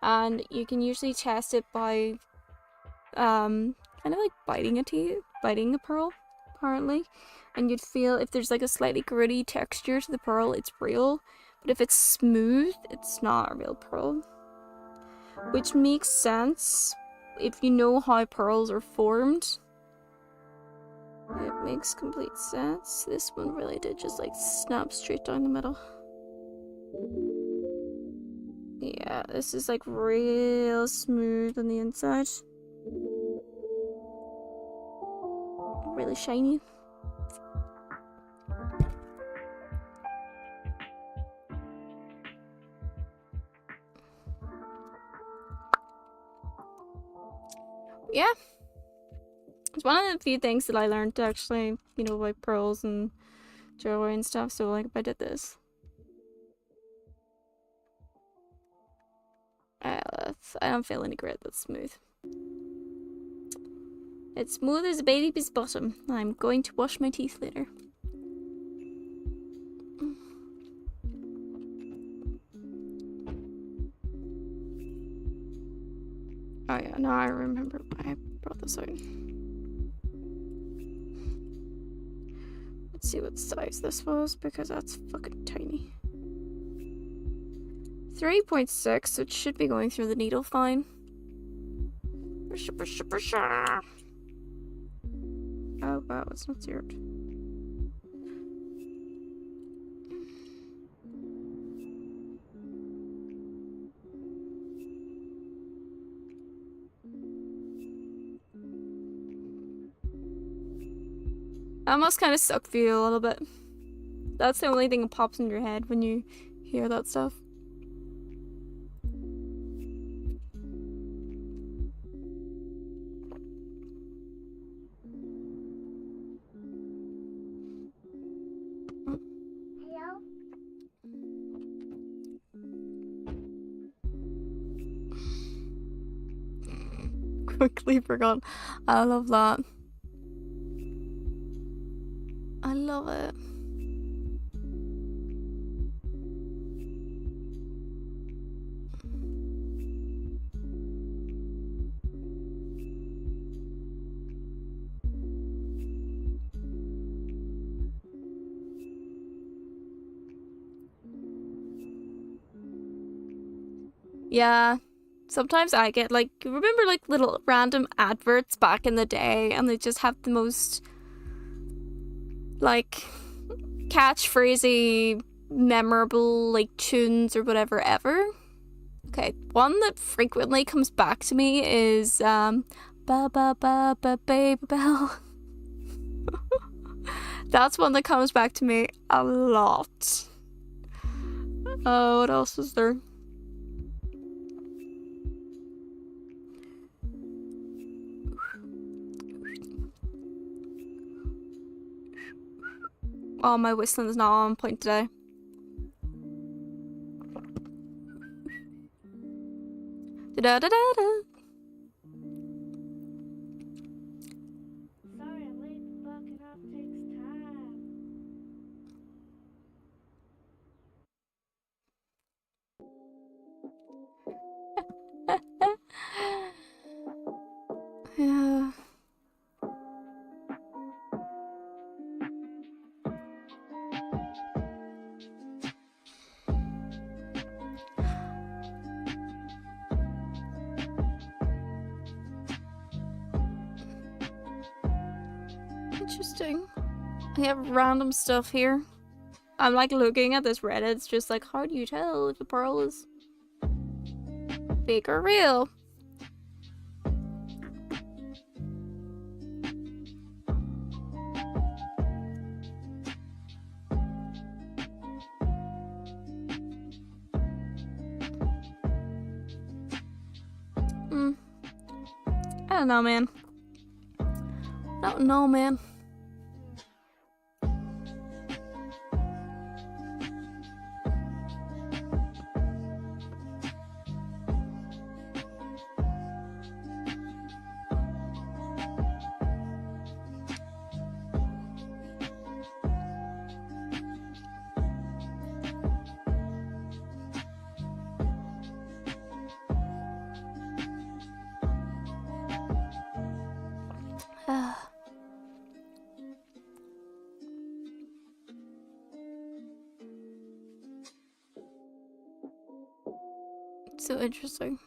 and you can usually test it by kind of like biting a pearl, apparently, and you'd feel if there's like a slightly gritty texture to the pearl, it's real, but if it's smooth, it's not a real pearl, which makes sense if you know how pearls are formed. It makes complete sense. This one really did just like snap straight down the middle. Yeah, this is like real smooth on the inside. Really shiny. Yeah. It's one of the few things that I learned actually, you know, about pearls and jewelry and stuff, so like if I did this. I don't feel any grit, that's smooth. It's smooth as a baby's bottom. I'm going to wash my teeth later. Oh yeah, now I remember why I brought this out. Let's see what size this was, because that's fucking tiny. 3.6, so it should be going through the needle fine. Oh wow, it's not zeroed. That must kind of suck for you a little bit. That's the only thing that pops in your head when you hear that stuff. Hello? Quickly forgot. I love that. I love it. Yeah. Sometimes I get like, remember like little random adverts back in the day, and they just have the most like catchphrasey, memorable like tunes or whatever ever. Okay, one that frequently comes back to me is ba ba ba ba baby bell. That's one that comes back to me a lot. Oh, what else is there? Oh, my whistling is not on point today. Da da da da. Sorry I'm late. Fucking up takes time. Yeah. Interesting. I have random stuff here. I'm like looking at this Reddit. It's just like, how do you tell if a pearl is fake or real? I don't know, man. I don't know, man. So interesting.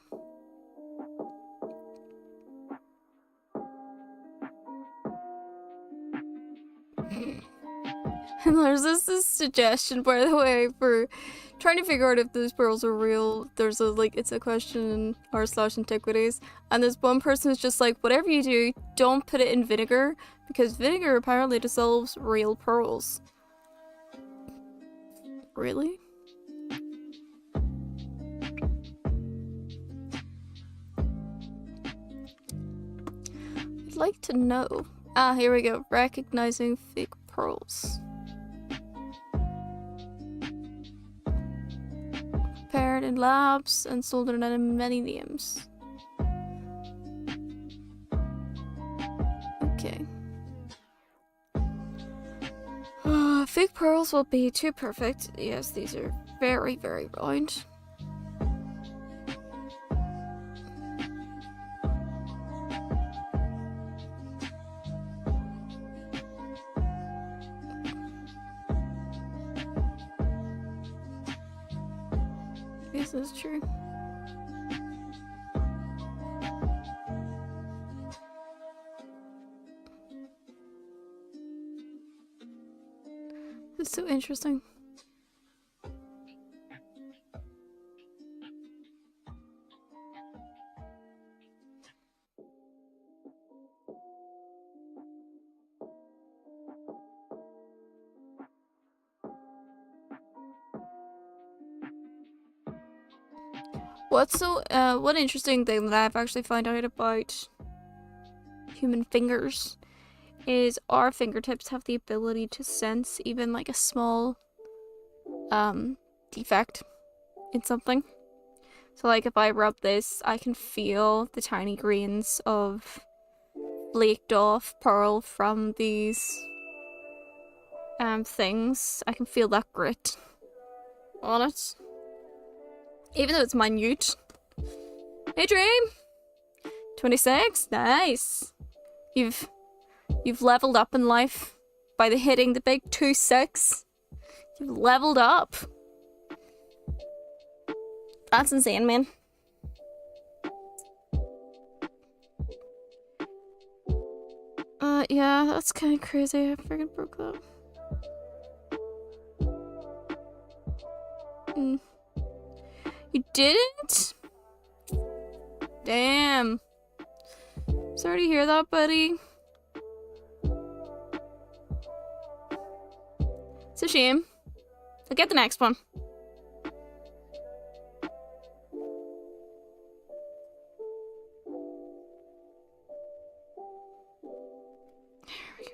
And there's this suggestion, by the way, for trying to figure out if those pearls are real. There's a it's a question in r/antiquities, and there's one person who's just like, whatever you do, don't put it in vinegar, because vinegar apparently dissolves real pearls. Really? I'd like to know. Ah, here we go. Recognizing fake pearls. Prepared in labs and sold under many names. Okay. Fake pearls will be too perfect. Yes, these are very, very round. This is true. It's so interesting. One interesting thing that I've actually found out about human fingers is our fingertips have the ability to sense even like a small defect in something. So like if I rub this, I can feel the tiny grains of flaked off pearl from these things. I can feel that grit on it. Even though it's minute. Hey Dream! 26? Nice! You've leveled up in life by hitting the big 2-6. You've leveled up. That's insane, man. Yeah, that's kind of crazy. I freaking broke that. You didn't? Damn. Sorry to hear that, buddy. It's a shame. I'll get the next one. There we go.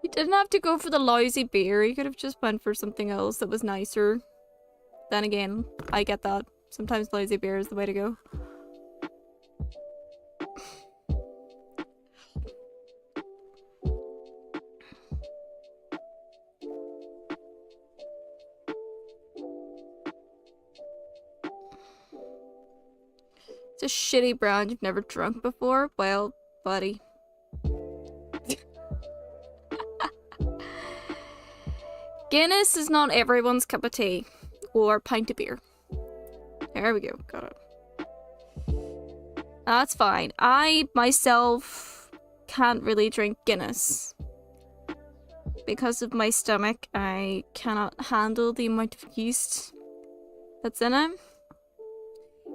You didn't have to go for the lousy beer. You could have just went for something else that was nicer. Then again, I get that. Sometimes lousy beer is the way to go. It's a shitty brand you've never drunk before? Well, buddy. Guinness is not everyone's cup of tea. Or pint of beer. There we go. Got it. That's fine. I, myself, can't really drink Guinness. Because of my stomach, I cannot handle the amount of yeast that's in it.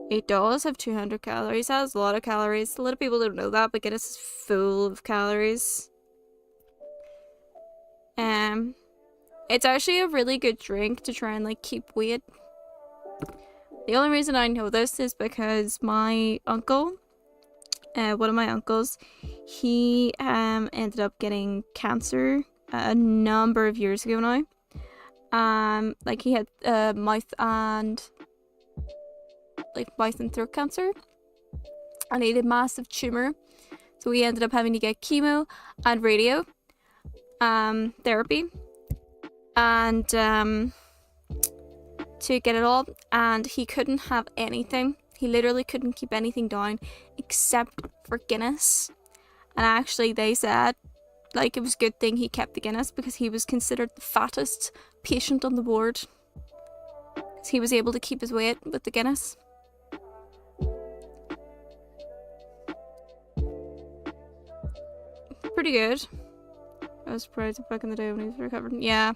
It does have 200 calories. It has a lot of calories. A lot of people don't know that, but Guinness is full of calories. It's actually a really good drink to try and like keep weight. The only reason I know this is because my uncle, one of my uncles, he ended up getting cancer a number of years ago now. Like he had mouth and throat cancer, and he had a massive tumor, so he ended up having to get chemo and radio therapy, and to get it all, and he couldn't have anything. He literally couldn't keep anything down except for Guinness. And actually they said like, it was a good thing he kept the Guinness because he was considered the fattest patient on the ward. So he was able to keep his weight with the Guinness. Pretty good. I was surprised back in the day when he was recovering. Yeah.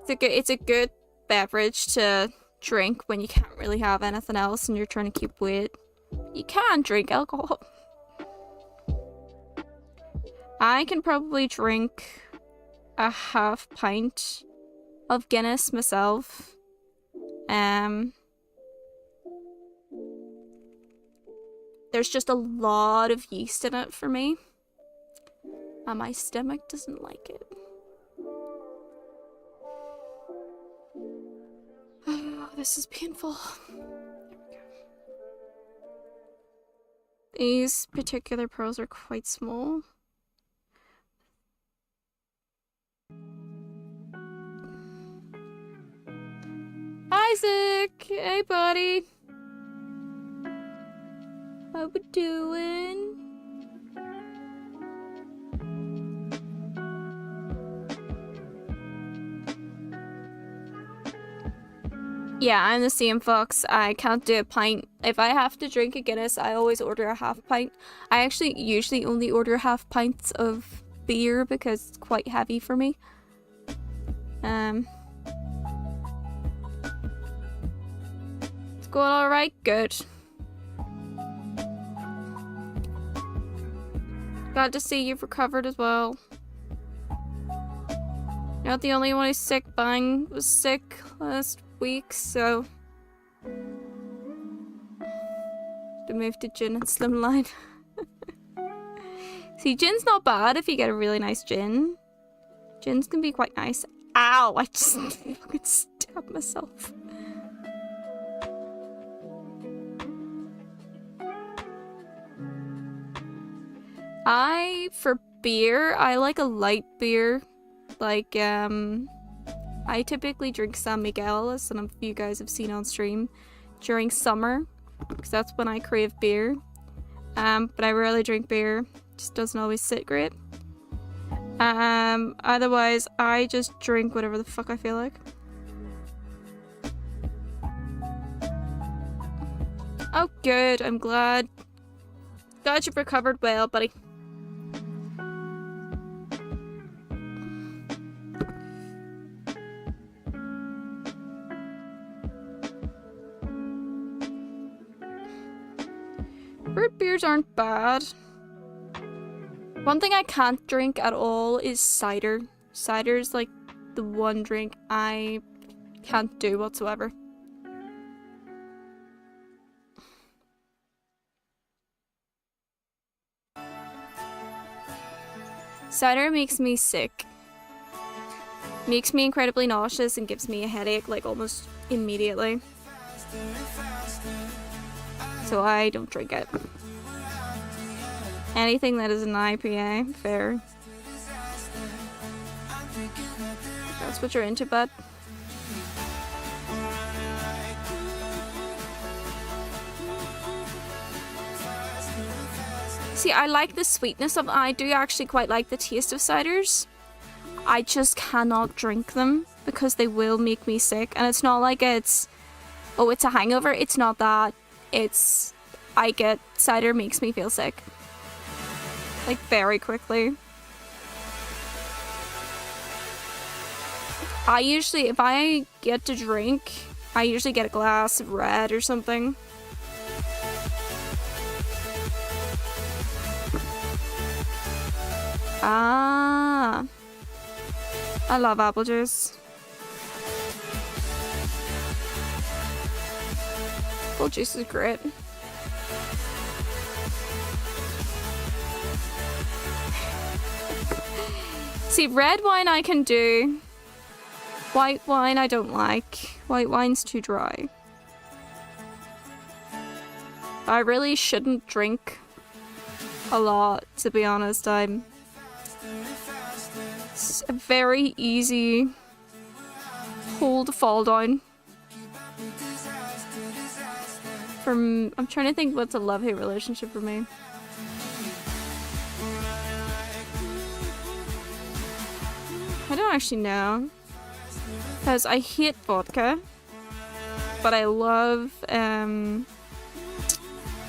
It's a good beverage to drink when you can't really have anything else and you're trying to keep weight. You can drink alcohol. I can probably drink a half pint of Guinness myself. There's just a lot of yeast in it for me. And my stomach doesn't like it. Oh, this is painful. These particular pearls are quite small. Isaac! Hey, buddy! How we doing? Yeah, I'm the same, Fox. I can't do a pint. If I have to drink a Guinness, I always order a half pint. I actually usually only order half pints of beer because it's quite heavy for me. It's going alright? Good. Glad to see you've recovered as well. You're not the only one who's sick. Bang was sick last week, so to move to gin and slimline. See, gin's not bad if you get a really nice gin. Gins can be quite nice. Ow! I just fucking stabbed myself. For beer, I like a light beer. Like, I typically drink San Miguel, as some of you guys have seen on stream, during summer, because that's when I crave beer. But I rarely drink beer, just doesn't always sit great. Otherwise, I just drink whatever the fuck I feel like. Oh, good, I'm glad. Glad you've recovered well, buddy. Root beers aren't bad. One thing I can't drink at all is cider. Cider's like the one drink I can't do whatsoever. Cider makes me sick. Makes me incredibly nauseous and gives me a headache like almost immediately. So I don't drink it. Anything that is an IPA, fair. That's what you're into, bud. See, I like the sweetness of. I do actually quite like the taste of ciders. I just cannot drink them because they will make me sick. And it's not like it's, oh, it's a hangover. It's not that. It's, I get, cider makes me feel sick. Like, very quickly. I usually, if I get to drink, I usually get a glass of red or something. Ah. I love apple juice. Apple juice is great. See, red wine I can do. White wine I don't like. White wine's too dry. I really shouldn't drink a lot, to be honest. It's a very easy hole to fall down. I'm trying to think what's a love-hate relationship for me. I don't actually know. Because I hate vodka. But I love, there's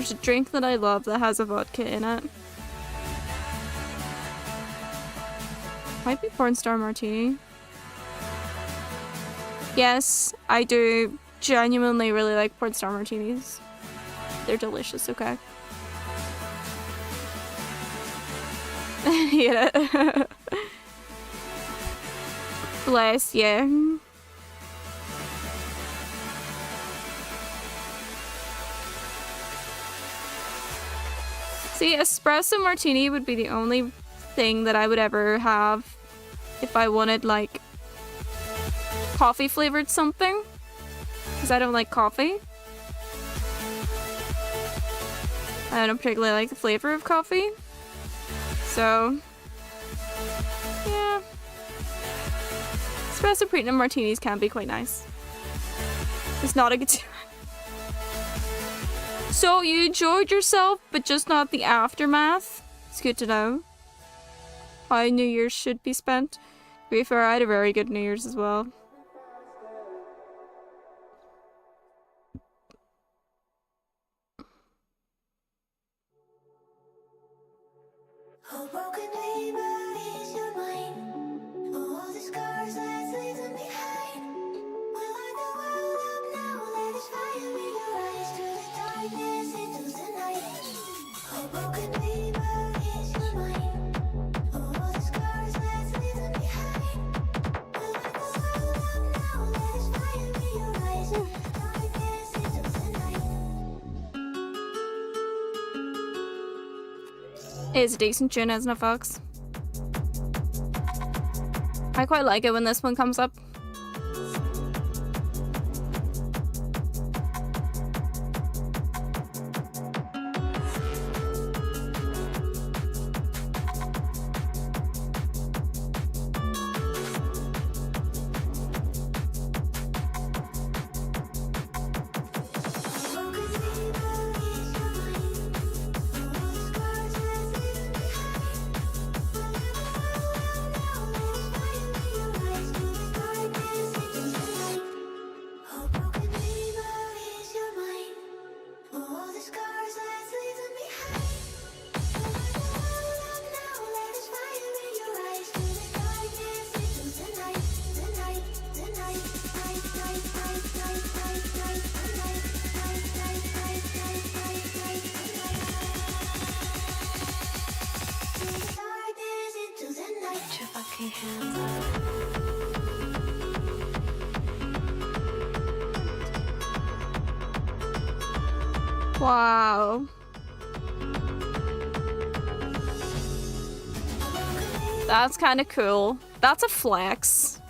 a drink that I love that has a vodka in it. Might be porn star martini. Yes, I do genuinely really like porn star martinis. They're delicious, okay? Hate it. Bless you. See, espresso martini would be the only thing that I would ever have if I wanted, like, coffee flavored something. Because I don't like coffee. I don't particularly like the flavor of coffee. So, yeah. Espresso premium martinis can be quite nice. It's not a good time. So you enjoyed yourself, but just not the aftermath. It's good to know how New Year's should be spent. To be fair, I had a very good New Year's as well. It's a decent tune, isn't it, folks? I quite like it when this one comes up. Wow. That's kind of cool. That's a flex.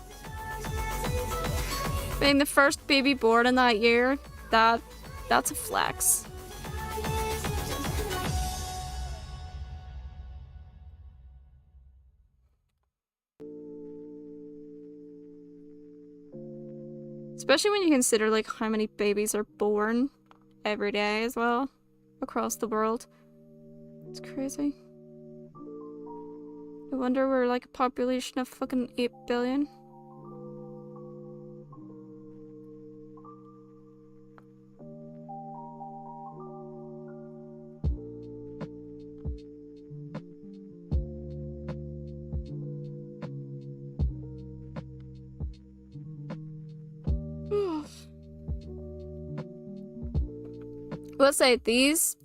Being the first baby born in that year, that's a flex. Especially when you consider like how many babies are born every day as well across the world. It's crazy. I wonder we're like a population of fucking 8 billion. We'll say these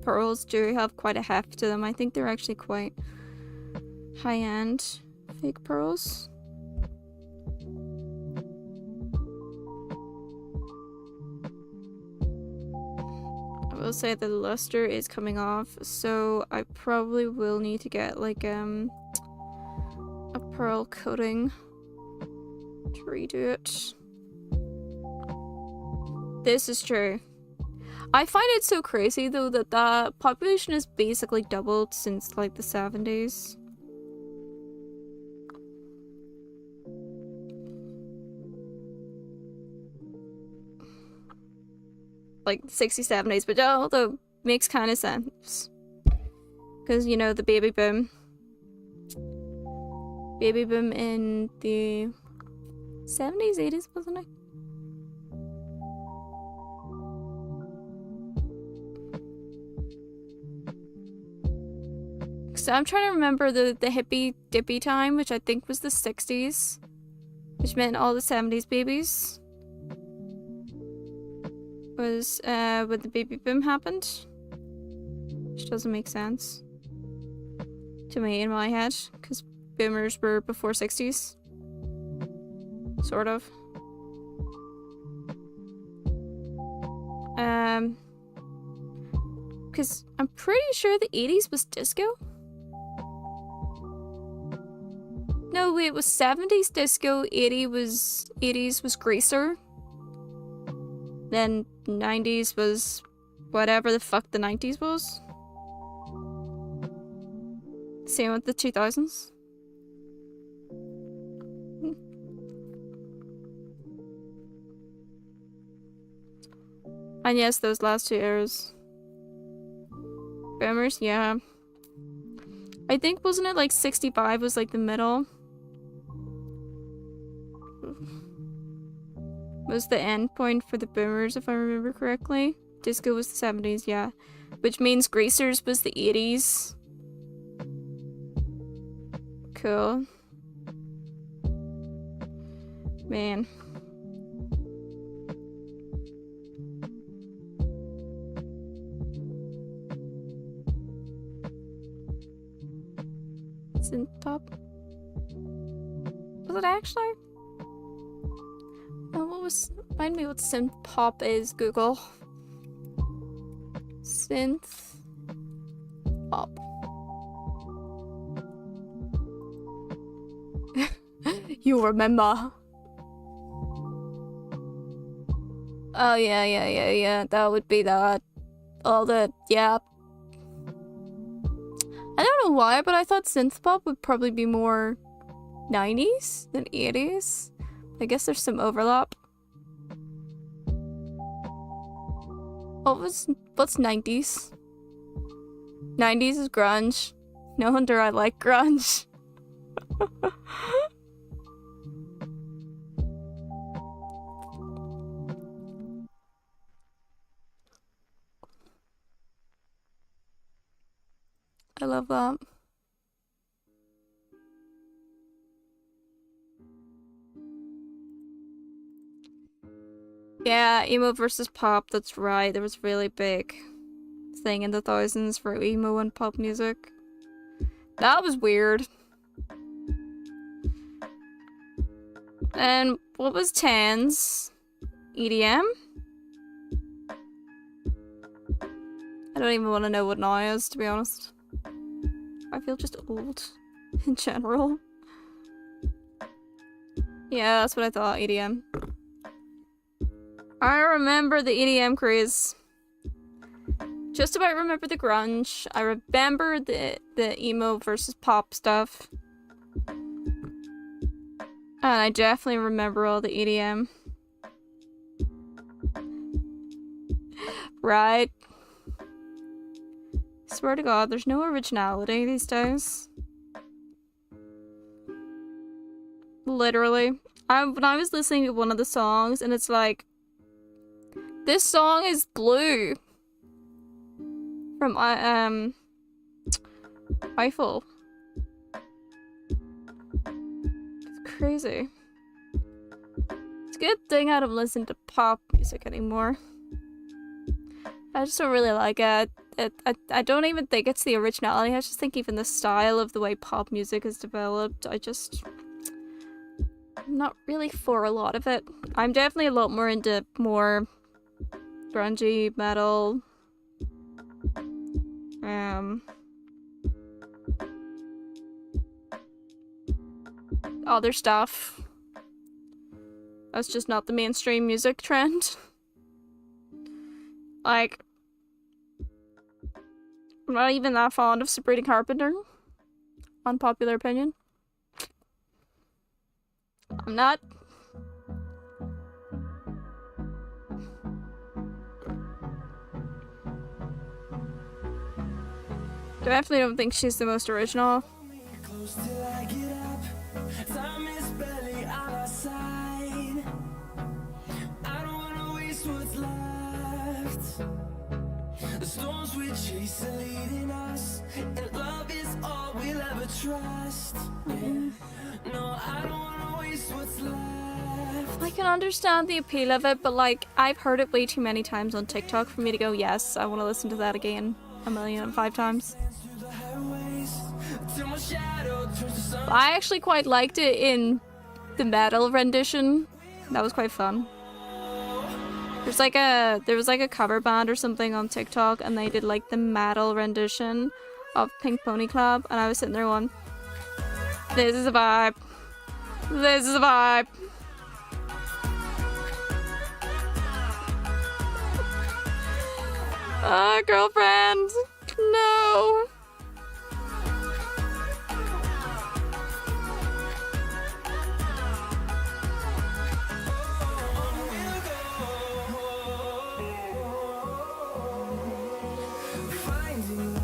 pearls do have quite a heft to them. I think they're actually quite high-end fake pearls. I will say the luster is coming off, so I probably will need to get like a pearl coating to redo it. This is true. I find it so crazy though that the population has basically doubled since like the 70s. Like 60s, 70s, but although makes kind of sense. Because, you know, the baby boom. baby boom in the 70s, 80s, wasn't it? So I'm trying to remember the hippy dippy time, which I think was the 60s, which meant all the 70s babies was when the baby boom happened, which doesn't make sense to me in my head, because boomers were before 60s, sort of. Because I'm pretty sure the 80s was disco. No, wait, it was 70s disco, 80s was greaser. Then 90s was whatever the fuck the 90s was. Same with the 2000s. And yes, those last two eras. Boomers, yeah. I think, wasn't it like 65 was like the middle? Was the end point for the boomers, if I remember correctly. Disco was the 70s, yeah. Which means greasers was the 80s. Cool. Man. Synth pop? Was it actually? Oh, what was... Remind me what synth pop is, Google. Synth pop. You remember? Oh, yeah. That would be that. All the... Yeah. I don't know why, but I thought synth pop would probably be more 90s than 80s. I guess there's some overlap. What's 90s? 90s is grunge. No wonder I like grunge. I love that. Yeah, emo versus pop, that's right. There was a really big thing in the thousands for emo and pop music. That was weird. And what was tens? EDM? I don't even want to know what now is, to be honest. I feel just old in general. Yeah, that's what I thought, EDM. I remember the EDM craze. Just about remember the grunge. I remember the emo versus pop stuff. And I definitely remember all the EDM. Right. Swear to God, there's no originality these days. Literally. When I was listening to one of the songs, and it's like, this song is Blue from Eiffel. It's crazy. It's a good thing I don't listen to pop music anymore. I just don't really like it. I don't even think it's the originality. I just think even the style of the way pop music is developed, I'm not really for a lot of it. I'm definitely a lot more into more grungy metal, other stuff. That's just not the mainstream music trend. Like, I'm not even that fond of Sabrina Carpenter. Unpopular opinion. I'm not. Definitely don't think she's the most original. close till I get up. Time is barely on our side. I don't wanna waste what's left. The storms we chase are leading us, and love is all we'll ever trust. Yeah. No, I don't wanna waste what's left. I can understand the appeal of it, but like I've heard it way too many times on TikTok for me to go, yes, I want to listen to that again 1,000,005 times. Through the highways, till my shadow turns to sun. I actually quite liked it in the metal rendition. That was quite fun. There was like a cover band or something on TikTok, and they did like the metal rendition of Pink Pony Club, and I was sitting there going, this is a vibe. This is a vibe. Girlfriend. No.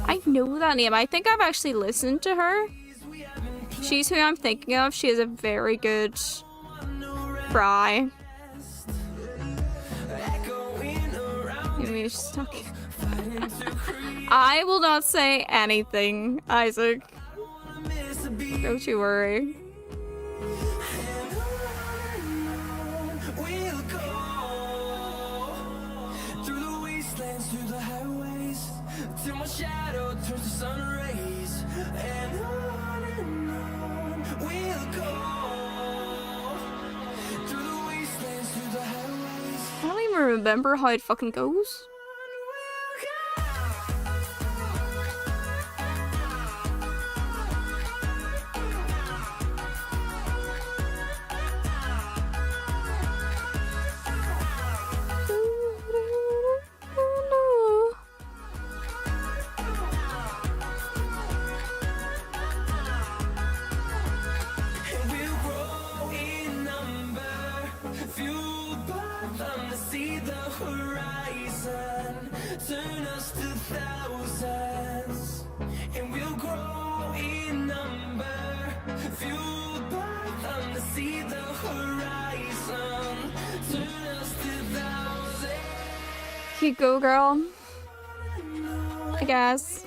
I know that name. I think I've actually listened to her. She's who I'm thinking of. She has a very good cry. I will not say anything, Isaac. Don't you worry. We'll go through the wastelands, through the highways, till my shadow turns to sun rays. And on we'll go through the wastelands, through the highways. I don't even remember how it fucking goes. And we'll grow in number, fueled by them to see the horizon, turn us to thousands. And we'll grow in number, fueled by them to see the horizon, turn us to thousands. You go, girl. I guess.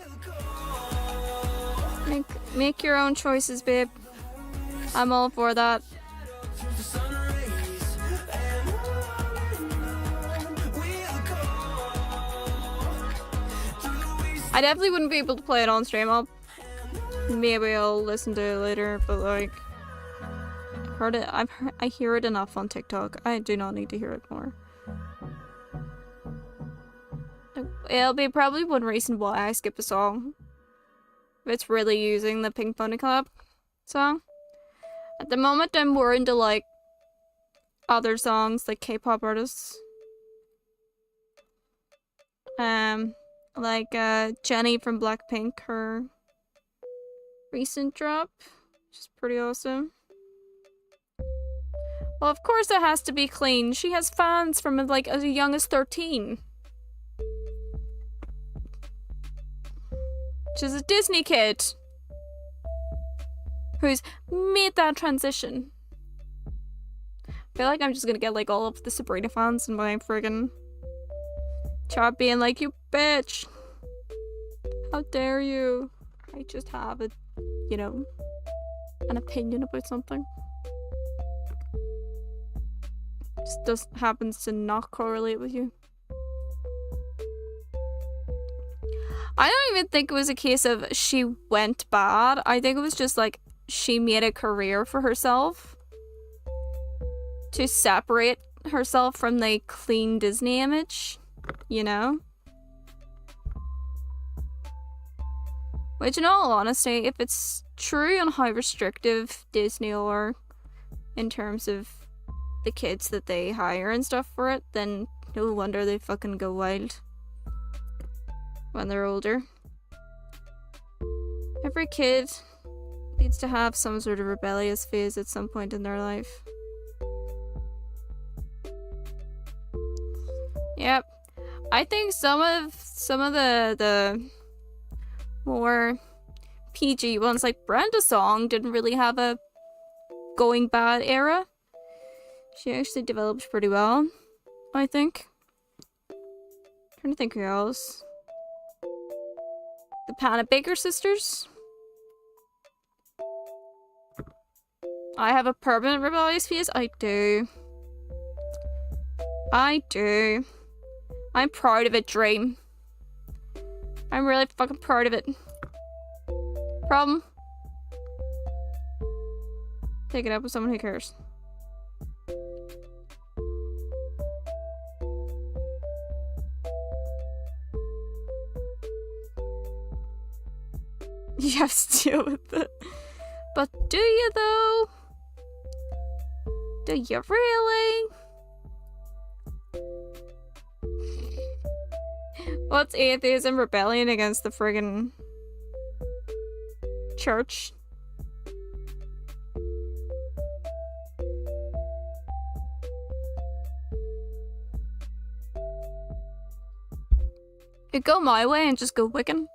Make your own choices, babe. I'm all for that. I definitely wouldn't be able to play it on stream. Maybe I'll listen to it later, but like, I hear it enough on TikTok. I do not need to hear it more. It'll be probably one reason why I skip a song. If it's really using the Pink Pony Club song. At the moment, I'm more into like other songs, like K-pop artists. Like Jennie from Blackpink, her recent drop, which is pretty awesome. Well, of course it has to be clean. She has fans from like as young as 13. She's a Disney kid who's made that transition. I feel like I'm just gonna get like all of the Sabrina fans in my friggin' chat being like, you bitch! How dare you? I just have a, you know, an opinion about something. Just happens to not correlate with you. I don't even think it was a case of she went bad. I think it was just like she made a career for herself to separate herself from the clean Disney image, you know? Which in all honesty, if it's true on how restrictive Disney are in terms of the kids that they hire and stuff for it, then no wonder they fucking go wild when they're older. Every kid needs to have some sort of rebellious phase at some point in their life. Yep. I think some of the more PG ones. Like Brenda Song didn't really have a going bad era. She actually developed pretty well, I think. Trying to think who else. The Panabaker sisters. I have a permanent rebellious phase. I do. I do. I'm proud of it, Dream. I'm really fucking proud of it. Problem? Take it up with someone who cares. You have to deal with it. But do you though? Do you really? What's atheism? Rebellion against the friggin' church? You go my way and just go Wiccan.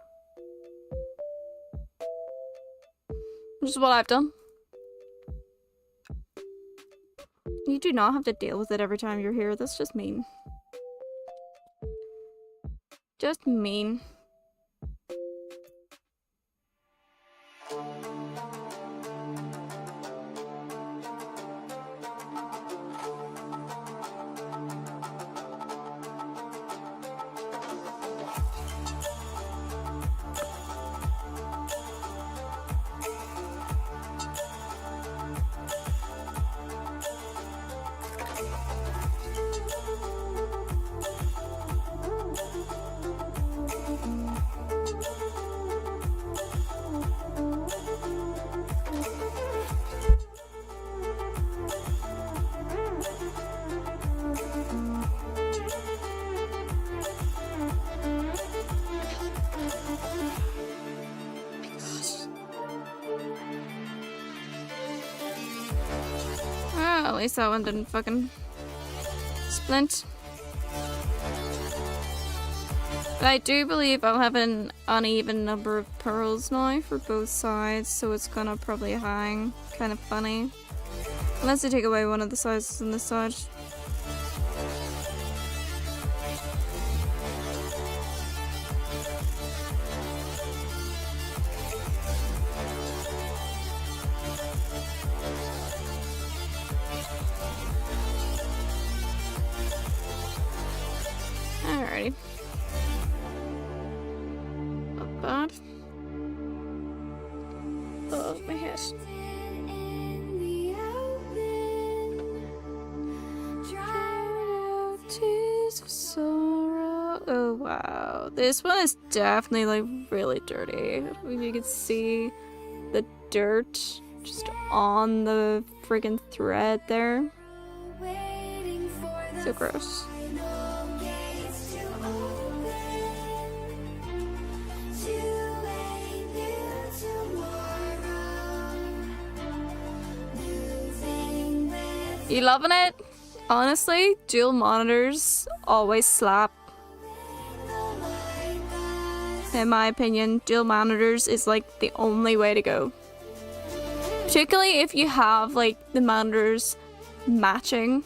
Which is what I've done. You do not have to deal with it every time you're here. That's just mean. Just mean. At least that one didn't fucking splint. But I do believe I'll have an uneven number of pearls now for both sides, so it's gonna probably hang kind of funny. Unless I take away one of the sizes on this side. Alrighty. Not bad. Oh, my head. Tears of sorrow. Oh wow. This one is definitely like really dirty. You can see the dirt just on the friggin' thread there. So gross. You loving it? Honestly, dual monitors always slap. In my opinion, dual monitors is like the only way to go. Particularly if you have like the monitors matching.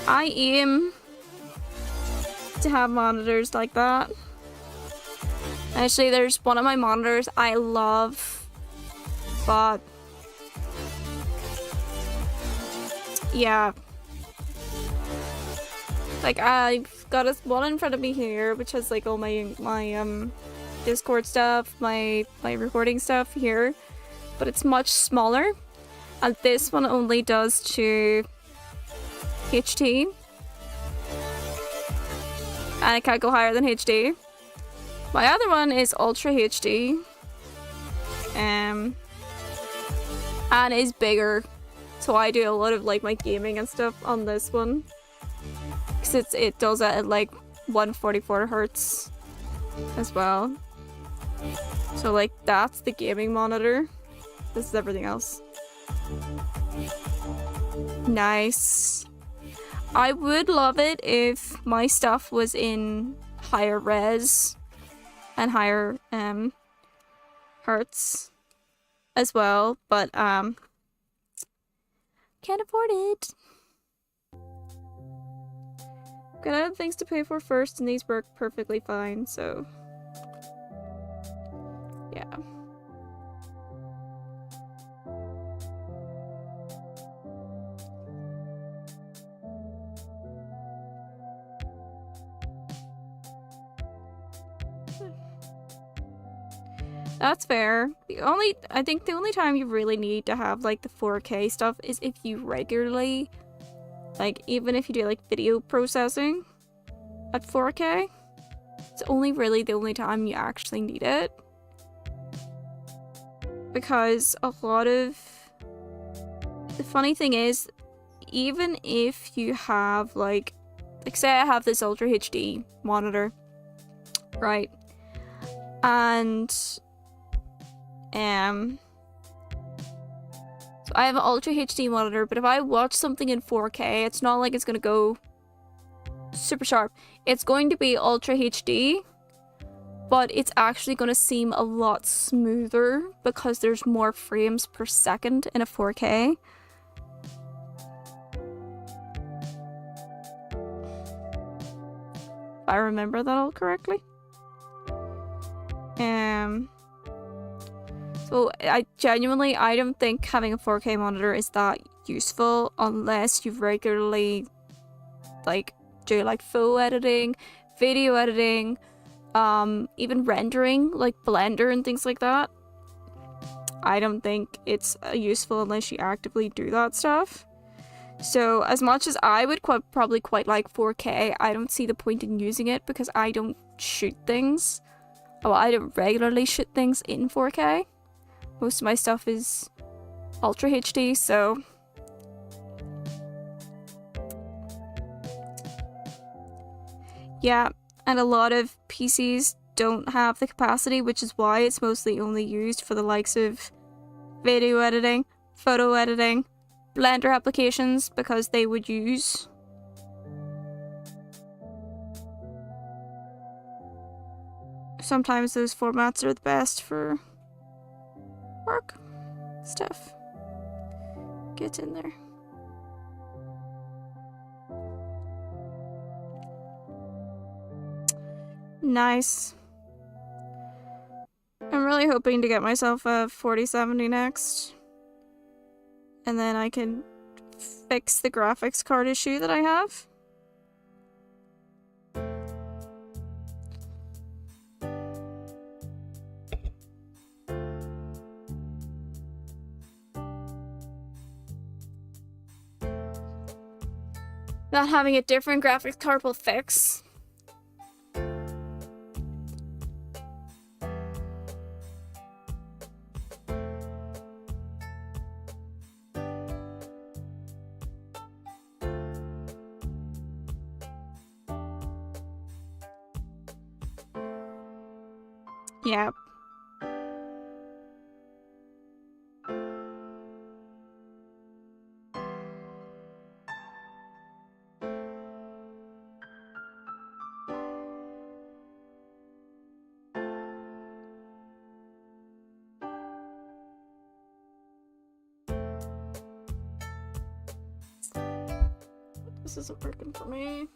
I aim to have monitors like that. Actually, there's one of my monitors I love, but yeah, like I've got one in front of me here, which has like all my Discord stuff, my recording stuff here, but it's much smaller, and this one only does to HT. And it can't go higher than HD. My other one is Ultra HD. And is bigger. So I do a lot of like my gaming and stuff on this one. Because it does it at like 144 hertz as well. So like that's the gaming monitor. This is everything else. Nice. I would love it if my stuff was in higher res and higher hertz as well, but can't afford it. Got other things to pay for first, and these work perfectly fine, so yeah. That's fair. I think the only time you really need to have like the 4K stuff is if you regularly, like even if you do like video processing at 4K, it's only really the only time you actually need it. Because a lot of, the funny thing is, even if you have like say I have this Ultra HD monitor, right? And so I have an Ultra HD monitor, but if I watch something in 4K, it's not like it's gonna go super sharp. It's going to be Ultra HD, but it's actually gonna seem a lot smoother because there's more frames per second in a 4K. If I remember that all correctly. So I don't think having a 4K monitor is that useful unless you regularly like do like photo editing, video editing, even rendering like Blender and things like that. I don't think it's useful unless you actively do that stuff. So as much as I would probably quite like 4K, I don't see the point in using it because I don't shoot things. Well, I don't regularly shoot things in 4K. Most of my stuff is Ultra HD, so yeah, and a lot of PCs don't have the capacity, which is why it's mostly only used for the likes of video editing, photo editing, Blender applications, because they would use sometimes those formats are the best for work stuff. Get in there. Nice. I'm really hoping to get myself a 4070 next. And then I can fix the graphics card issue that I have. Not having a different graphics card will fix. Yeah. This isn't working for me.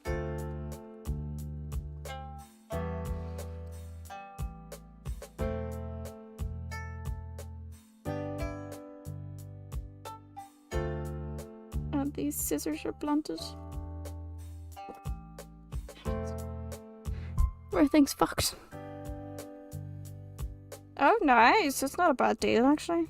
And these scissors are blunted. Everything's fucked. Oh, nice. That's not a bad deal, actually.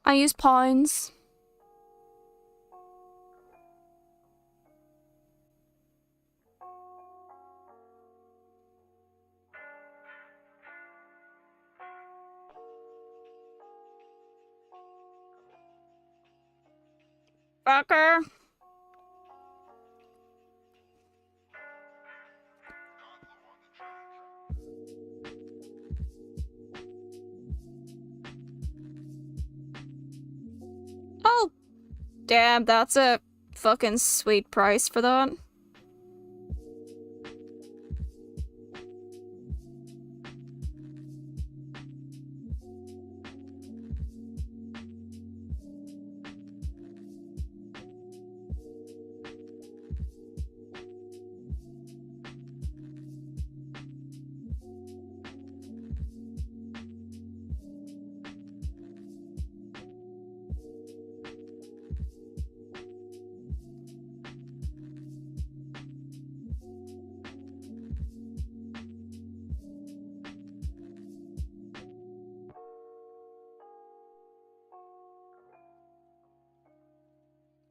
I use pounds. Fucker. Oh, damn, that's a fucking sweet price for that.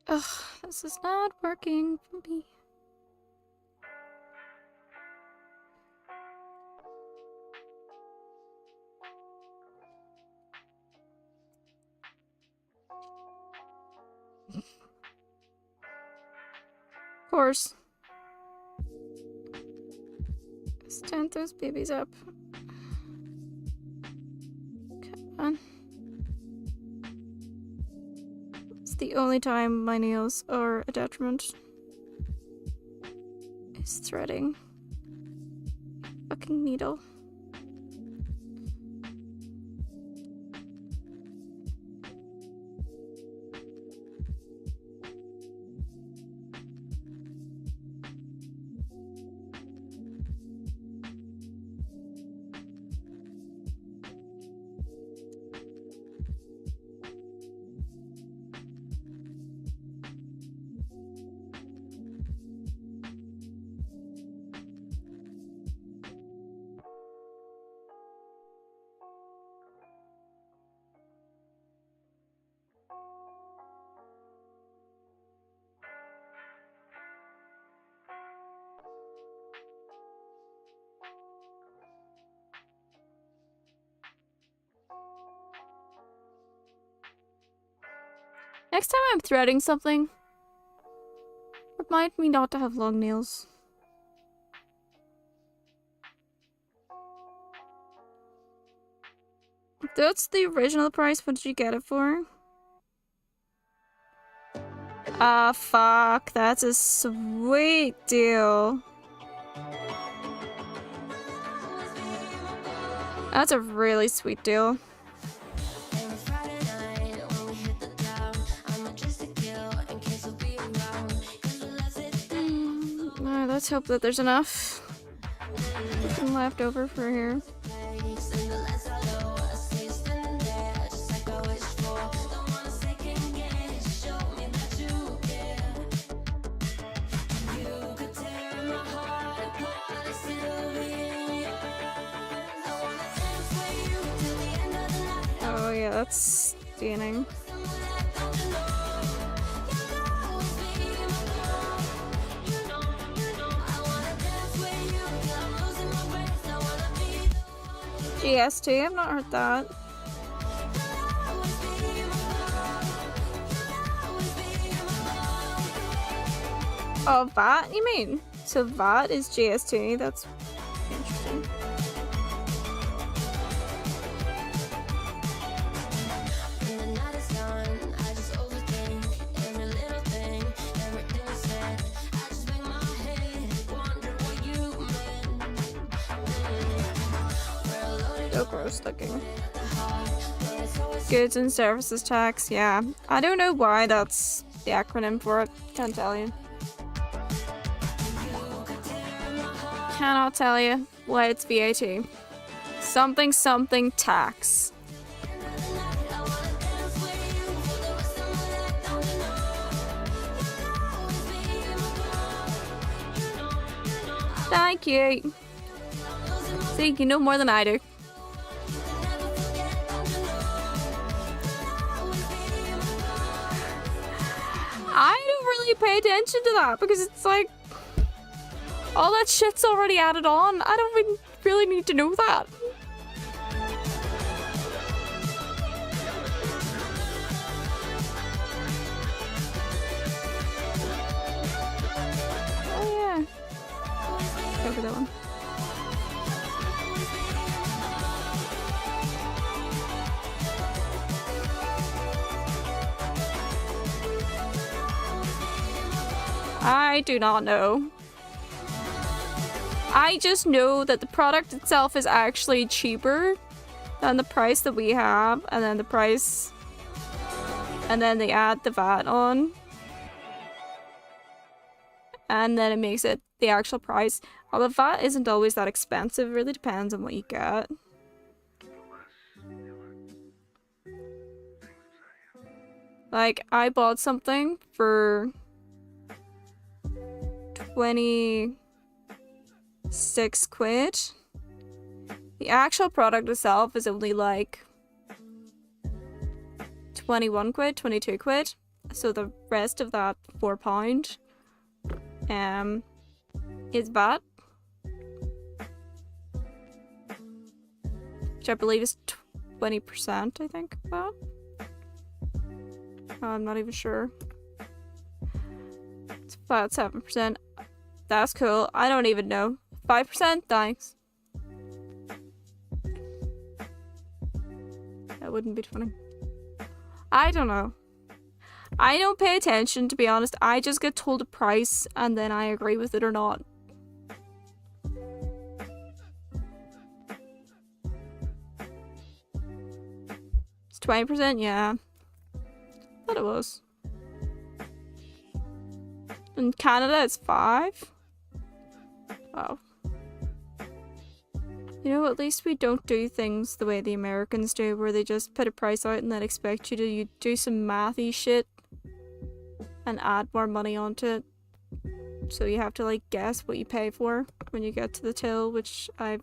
Ugh, this is not working for me. Of course. Stand those babies up. Come on. It's the only time my nails are a detriment. Is threading. Fucking needle. Next time I'm threading something, remind me not to have long nails. That's the original price. What did you get it for? Ah, fuck. That's a sweet deal. That's a really sweet deal. Let's hope that there's enough left over for here. Oh yeah, that's staining. GST, I've not heard that. Oh, VAT, you mean? So VAT is GST, that's interesting. So gross looking. Goods and services tax, yeah. I don't know why that's the acronym for it. Can't tell you. Cannot tell you why it's VAT. Something something tax. Thank you. See, you know more than I do. you pay attention to that because it's like all that shit's already added on. I don't even really need to know that. Oh yeah. Go for that one. I do not know. I just know that the product itself is actually cheaper than the price that we have, and then the price, and then they add the VAT on, and then it makes it the actual price. Well, the VAT isn't always that expensive, it really depends on what you get. Like, I bought something for 26 quid. The actual product itself is only like 21 quid, 22 quid. So the rest of that £4 is VAT, which I believe is 20%, I think, VAT. I'm not even sure. It's flat 7%. That's cool. I don't even know. 5%? Thanks. That wouldn't be funny. I don't know. I don't pay attention, to be honest. I just get told a price and then I agree with it or not. It's 20%? Yeah. I thought it was. In Canada, it's 5. Wow. You know, at least we don't do things the way the Americans do, where they just put a price out and then expect you to do some mathy shit and add more money onto it. So you have to, like, guess what you pay for when you get to the till, which I've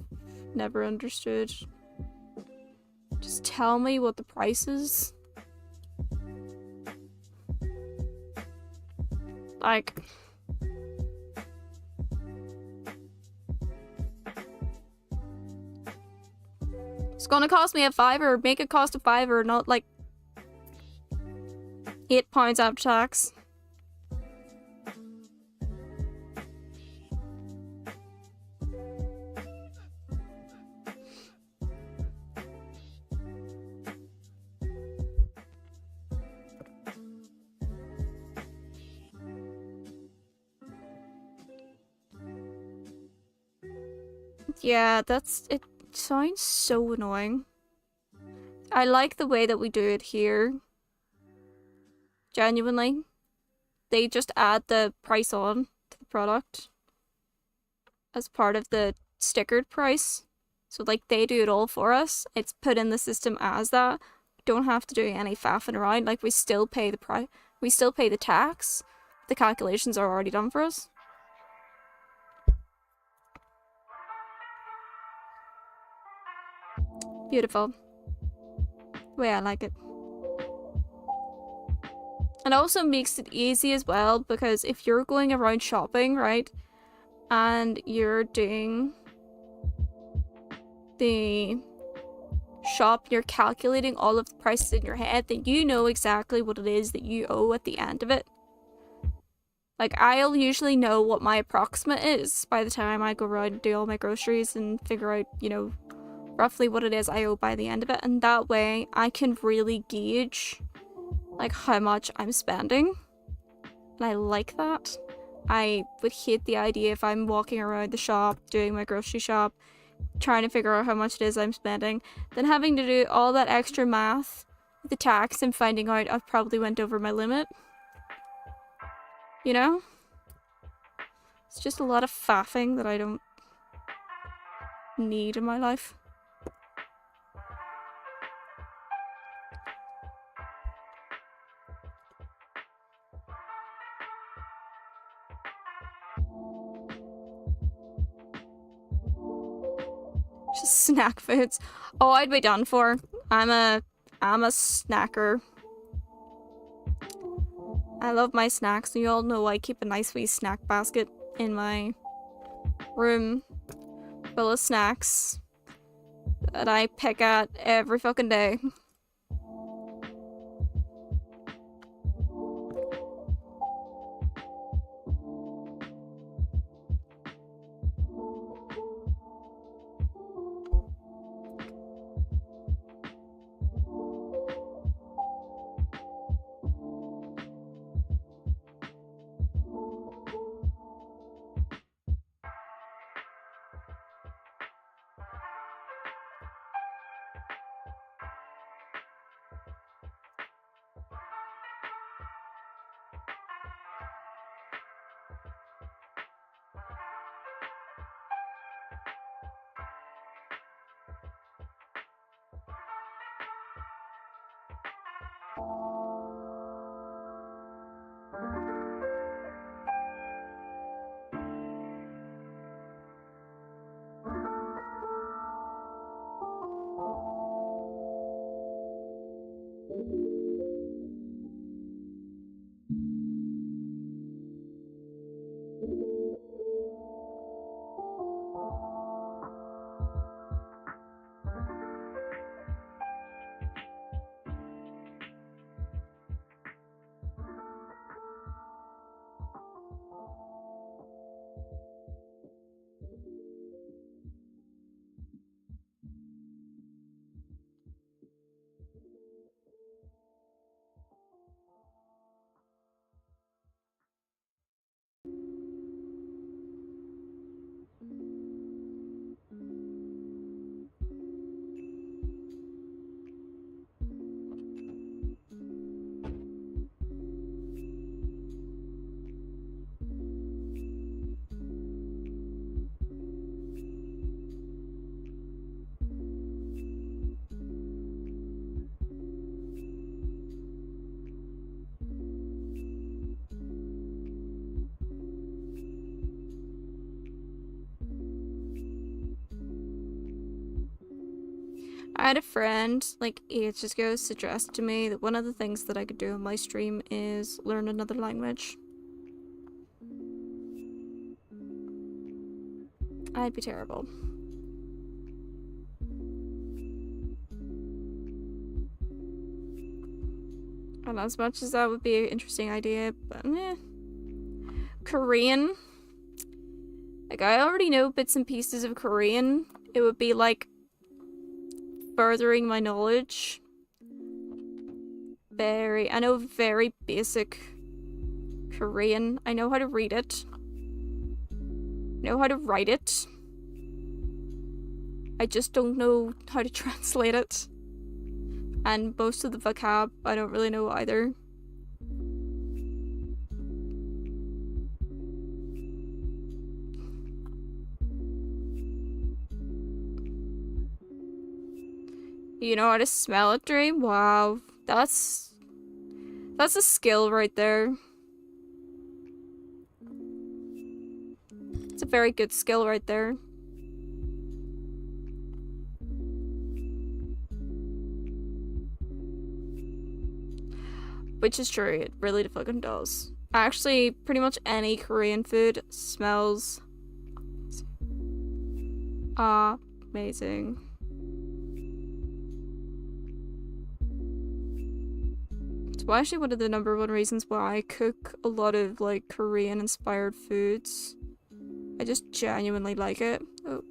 never understood. Just tell me what the price is. Like... It's gonna cost me a £5, make it cost a £5, not like £8 after tax. Yeah, that's it. Sounds so annoying. I like the way that we do it here. Genuinely. They just add the price on to the product as part of the stickered price. So like they do it all for us. It's put in the system as that. Don't have to do any faffing around. Like we still pay the price. We still pay the tax. The calculations are already done for us. Beautiful. The way I like it. It also makes it easy as well, because if you're going around shopping, right, and you're doing the shop, you're calculating all of the prices in your head, then you know exactly what it is that you owe at the end of it. Like, I'll usually know what my approximate is by the time I go around and do all my groceries and figure out, you know, roughly what it is I owe by the end of it, and that way I can really gauge like how much I'm spending, and I like that. I would hate the idea if I'm walking around the shop doing my grocery shop trying to figure out how much it is I'm spending, then having to do all that extra math with the tax and finding out I've probably went over my limit, you know? It's just a lot of faffing that I don't need in my life. Just snack foods. Oh, I'd be done for. I'm a snacker. I love my snacks. You all know I keep a nice wee snack basket in my room full of snacks that I pick at every fucking day. I had a friend, like, ages ago suggest to me that one of the things that I could do on my stream is learn another language. I'd be terrible. And as much as that would be an interesting idea, but Korean. Like, I already know bits and pieces of Korean. It would be like furthering my knowledge. I know very basic Korean. I know how to read it. I know how to write it. I just don't know how to translate it. And most of the vocab, I don't really know either. You know how to smell it, Dream? Wow. That's a skill right there. It's a very good skill right there. Which is true, it really fucking does. Actually, pretty much any Korean food smells amazing. It's actually one of the number 1 reasons why I cook a lot of like Korean inspired foods. I just genuinely like it. Oh.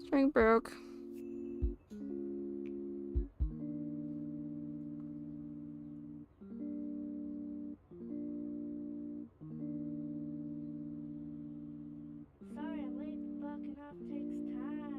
String broke. Sorry I'm late. Fucking up takes time.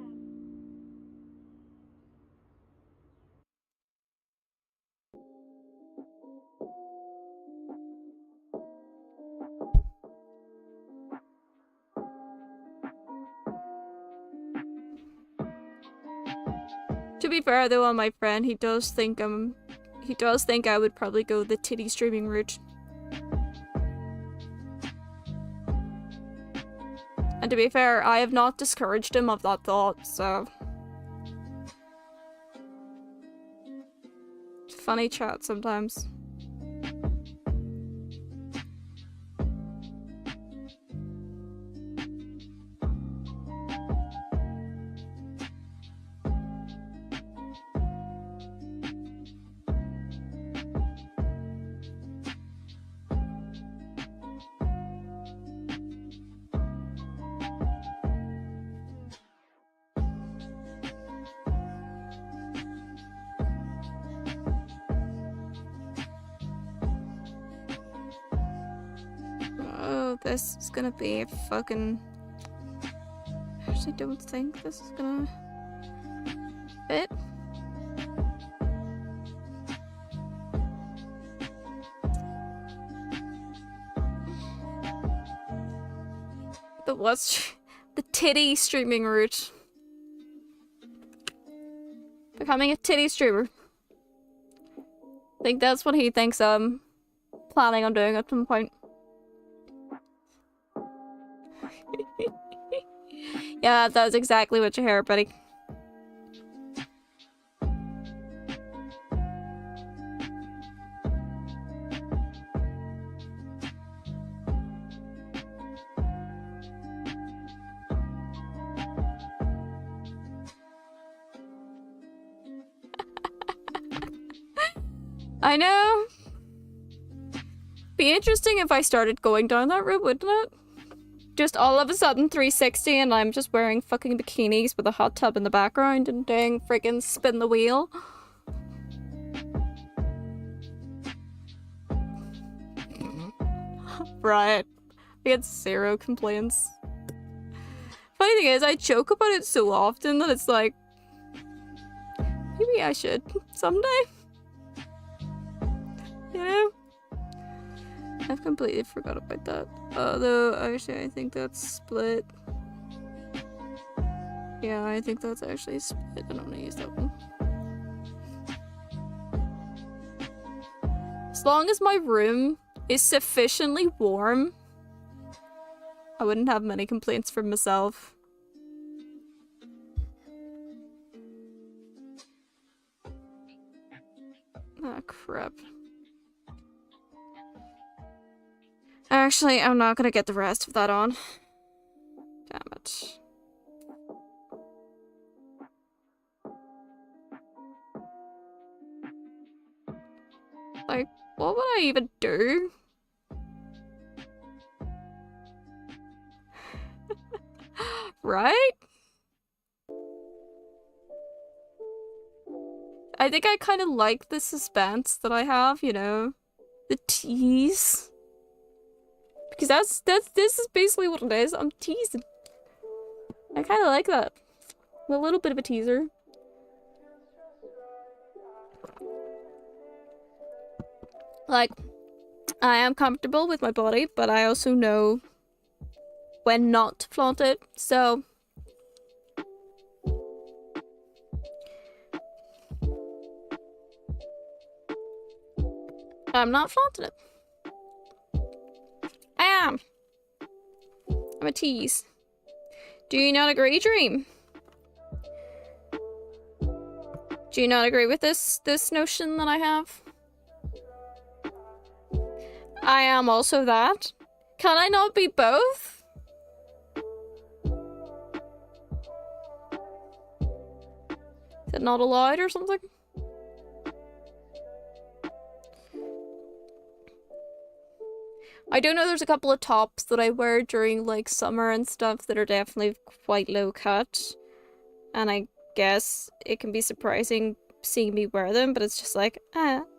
To be fair though, on my friend, he does think I would probably go the titty streaming route. And to be fair, I have not discouraged him of that thought, so. Funny chat sometimes. this is gonna be fucking... I actually don't think this is gonna fit. But what's the titty streaming route? Becoming a titty streamer. I think that's what he thinks I'm planning on doing at some point. Yeah, that's exactly what you hear, buddy. I know. Be interesting if I started going down that route, wouldn't it? Just all of a sudden 360 and I'm just wearing fucking bikinis with a hot tub in the background and doing friggin' spin the wheel. Right. I get 0 complaints. Funny thing is, I joke about it so often that it's like, maybe I should someday. You know? I've completely forgot about that. Although, actually, I think that's split. Yeah, I think that's actually split. I don't want to use that one. As long as my room is sufficiently warm, I wouldn't have many complaints from myself. Ah, crap. Actually, I'm not gonna get the rest of that on. Damn it. Like, what would I even do? Right? I think I kind of like the suspense that I have, you know? The tease. Because this is basically what it is. I'm teasing. I kind of like that. A little bit of a teaser. Like, I am comfortable with my body, but I also know when not to flaunt it, so... I'm not flaunting it. I am. I'm a tease. Do you not agree, Dream? Do you not agree with this notion that I have? I am also that. Can I not be both? Is it not allowed or something? I do know there's a couple of tops that I wear during like summer and stuff that are definitely quite low cut. And I guess it can be surprising seeing me wear them, but it's just like,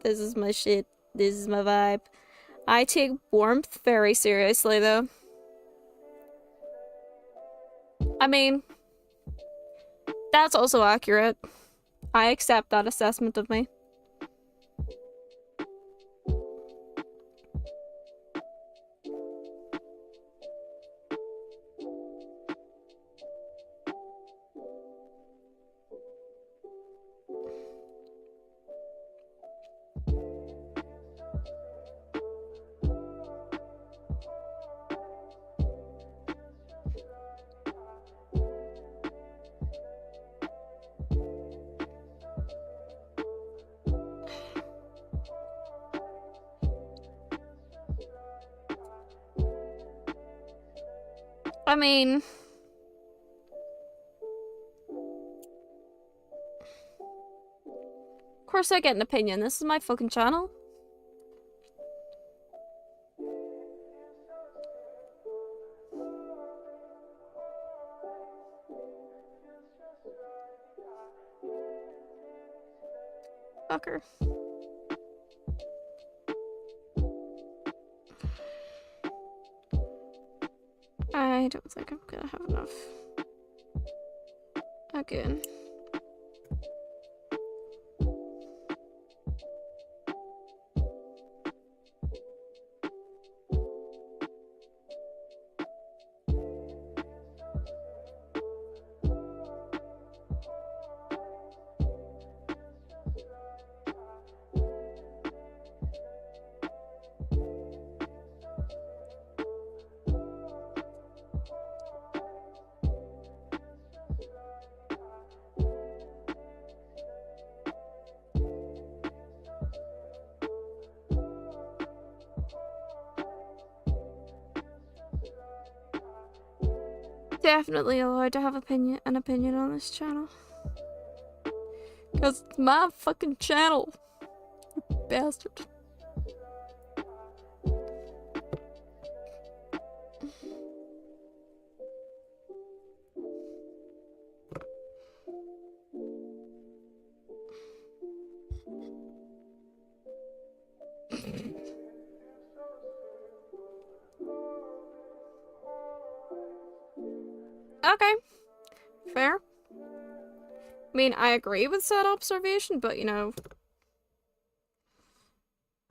this is my shit. This is my vibe. I take warmth very seriously though. I mean, that's also accurate. I accept that assessment of me. I mean... Of course I get an opinion. This is my fucking channel. Fucker. don't think I'm gonna have enough. Again. Definitely allowed to have an opinion on this channel. Because it's my fucking channel. You bastard. Okay. Fair. I mean, I agree with said observation, but you know,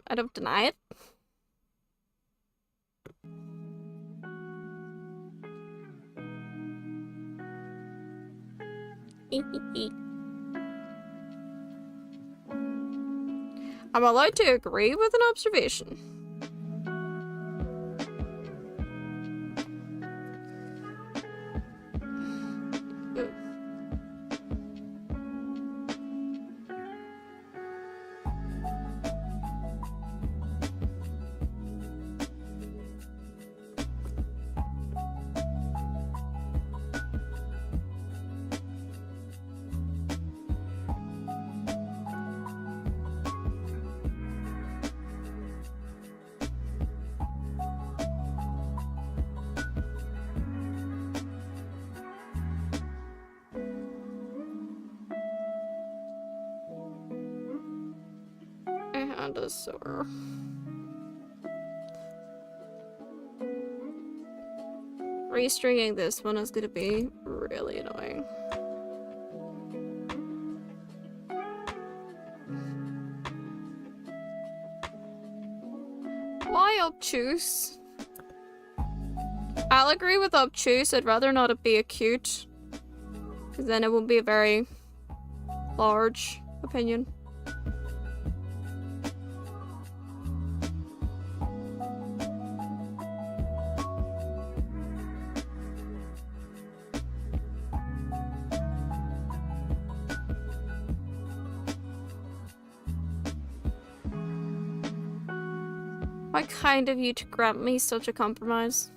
I don't deny it. I'm allowed to agree with an observation. And a sore. Restringing this one is gonna be really annoying. Why obtuse? I'll agree with obtuse. I'd rather not it be acute, because then it won't be a very large opinion. Why kind of you to grant me such a compromise?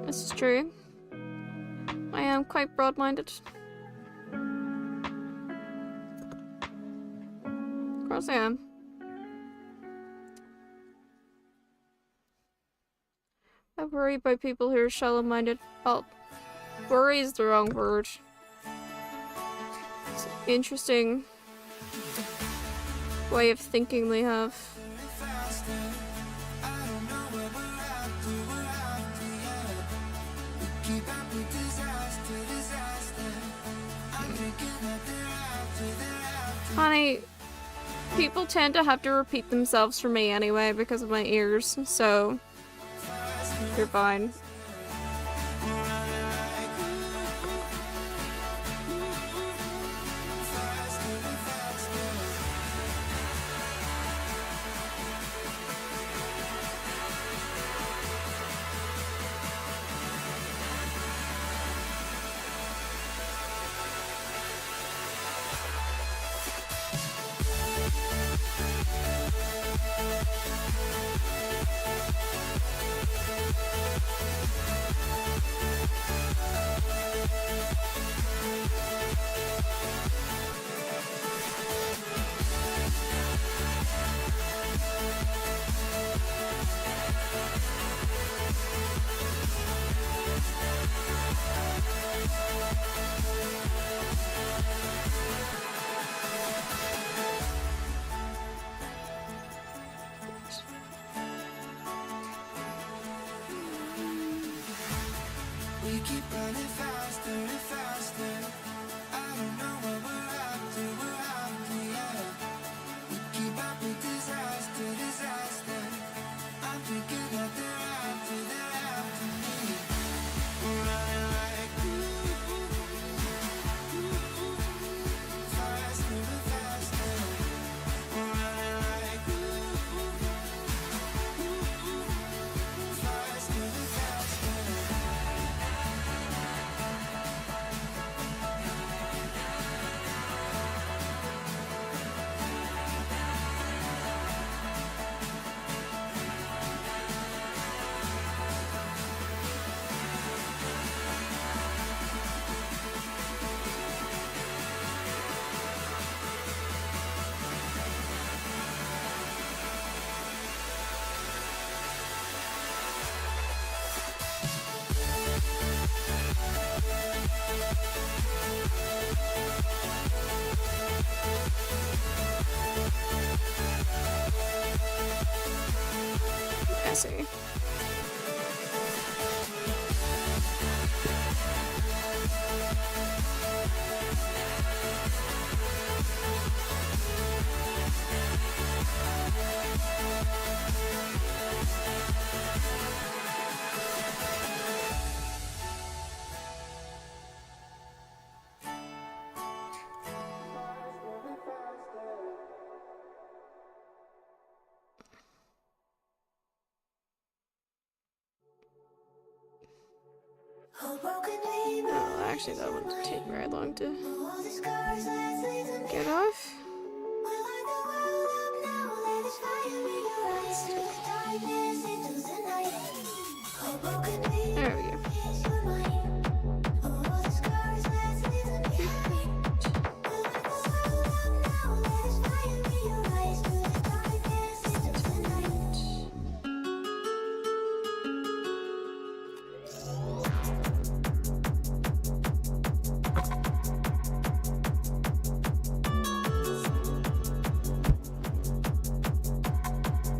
This is true. I am quite broad-minded. Of course I am. I worry about people who are shallow-minded. Well, worry is the wrong word. It's an interesting way of thinking they have. Honey, people tend to have to repeat themselves for me anyway because of my ears, so you're fine. keep running faster and faster. I don't know what we're after, yeah. We keep up with disaster, disaster. I'm thinking that they're after me. We're running like faster and faster. We're running like faster and faster. I see. Oh, actually, that wouldn't take very long to get off. There we go.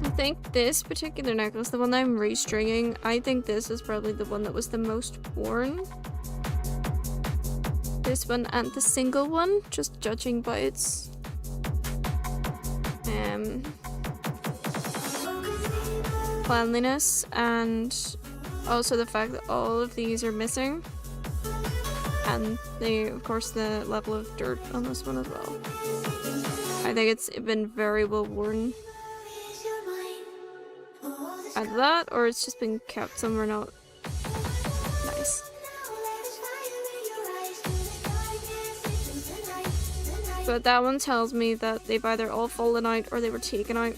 I think this particular necklace, the one that I'm restringing, I think this is probably the one that was the most worn. This one and the single one, just judging by its cleanliness, and also the fact that all of these are missing, and of course the level of dirt on this one as well. I think it's been very well worn. Either that, or it's just been kept somewhere not nice. But that one tells me that they've either all fallen out or they were taken out.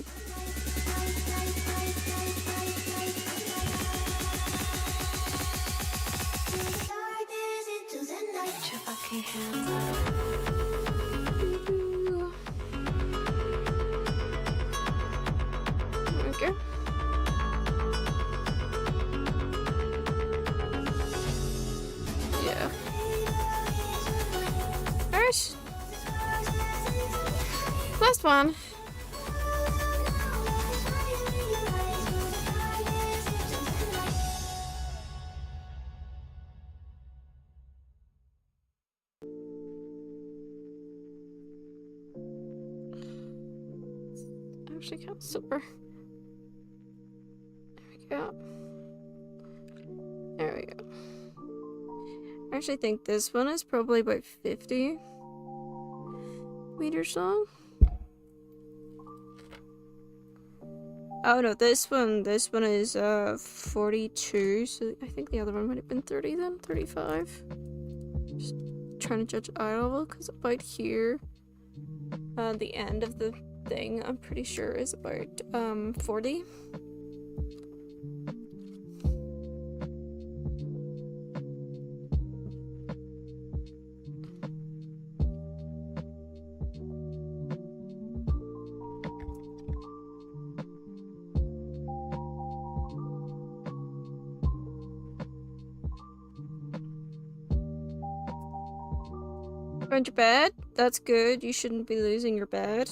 Okay. Yeah. Alright. Last one. Actually count silver. There we go. There we go. I actually think this one is probably about 50 meters long. Oh no, this one is 42, so I think the other one might have been 30 then, 35. Just trying to judge eye level, because about here, the end of the thing, I'm pretty sure is about 40. Found your bed? That's good. You shouldn't be losing your bed.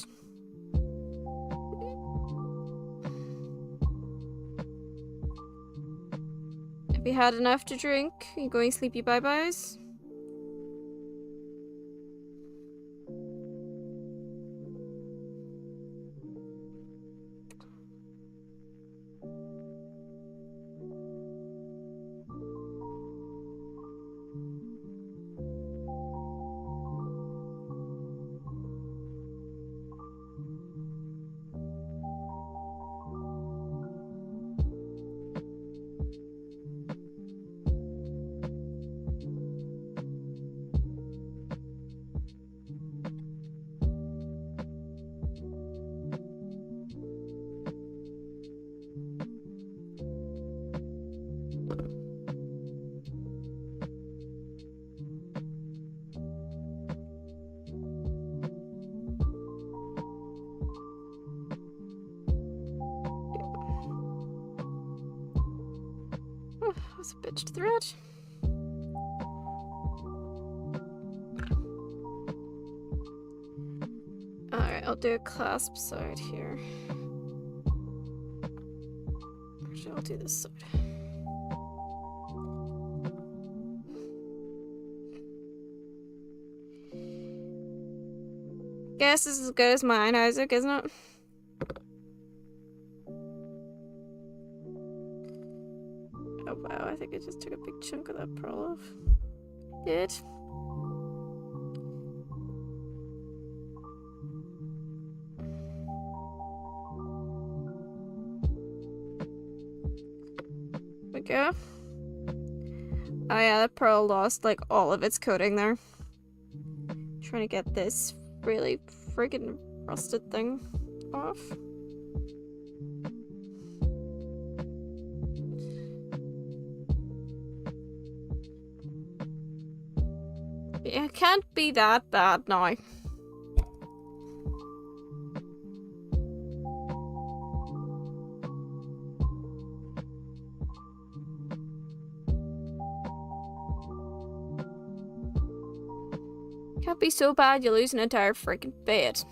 We had enough to drink. You going sleepy bye-byes? Oh, that's a bitch thread. Alright, I'll do a clasp side here. Actually, I'll do this side. Guess this is as good as mine, Isaac, isn't it? Oh wow, I think I just took a big chunk of that pearl off. Did. We go. Oh yeah, that pearl lost like all of its coating there. Trying to get this really friggin' rusted thing off. Yeah, it can't be that bad now. Can't be so bad you lose an entire freaking bed.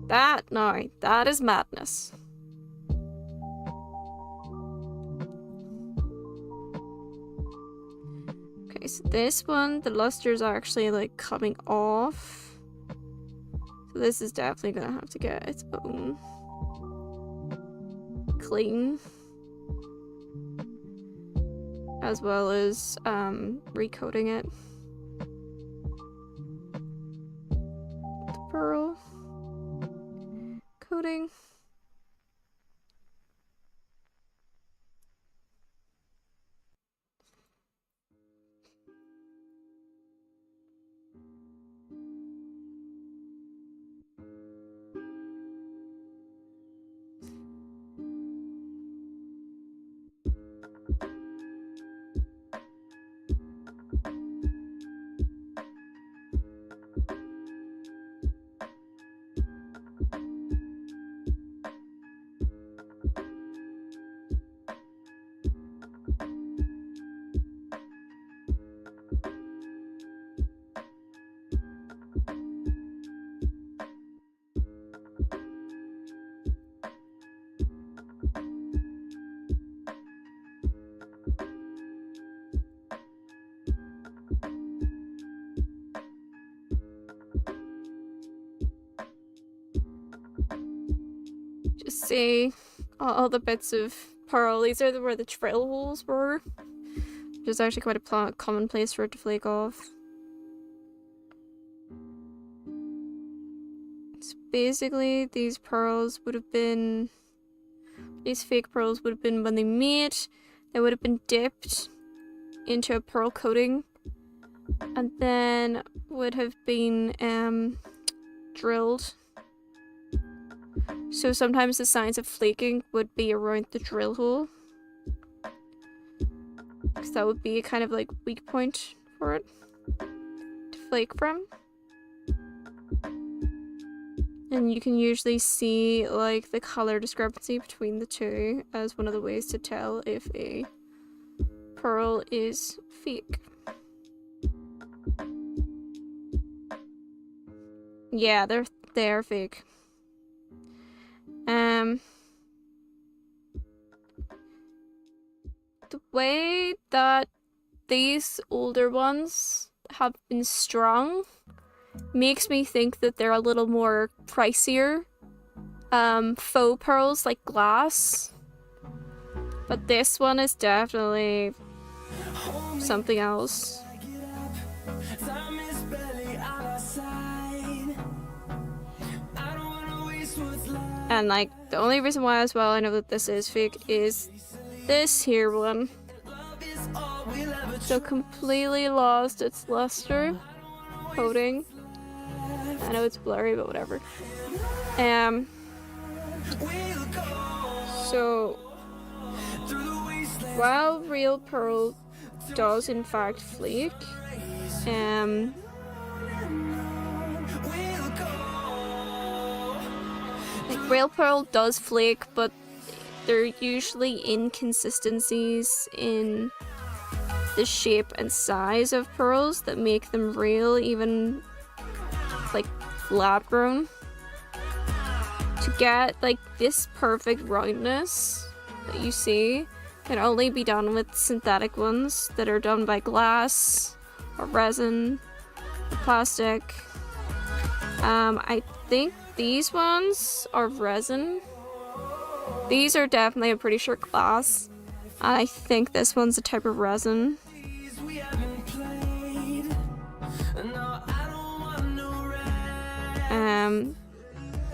That is madness. Okay, so this one, the luster's actually like coming off. So this is definitely gonna have to get its own clean. As well as recoating it. The pearl coating. Just see all the bits of pearl. These are where the drill holes were. Which is actually quite a common place for it to flake off. So basically, these pearls would have been... These fake pearls would have been when they made. They would have been dipped into a pearl coating. And then would have been drilled. So sometimes the signs of flaking would be around the drill hole. Because that would be a kind of like weak point for it to flake from. And you can usually see like the color discrepancy between the two as one of the ways to tell if a pearl is fake. Yeah, they're fake. the way that these older ones have been strung makes me think that they're a little more pricier. Faux pearls like glass. But this one is definitely something else. Time is barely on our side. I don't wanna waste what's left. And like the only reason why as well I know that this is fake is this here one. Love is all we'll ever So completely lost its luster coating. I know it's blurry, but whatever. we'll go So through the wasteland. while real pearl does in fact flake, We'll go. like real pearl does flake, but there are usually inconsistencies in the shape and size of pearls that make them real, even like lab grown. To get like this perfect roundness that you see can only be done with synthetic ones that are done by glass or resin or plastic. I think these ones are resin. These are definitely, I'm pretty sure, glass. And I think this one's a type of resin. We haven't played. No, I don't want no rest.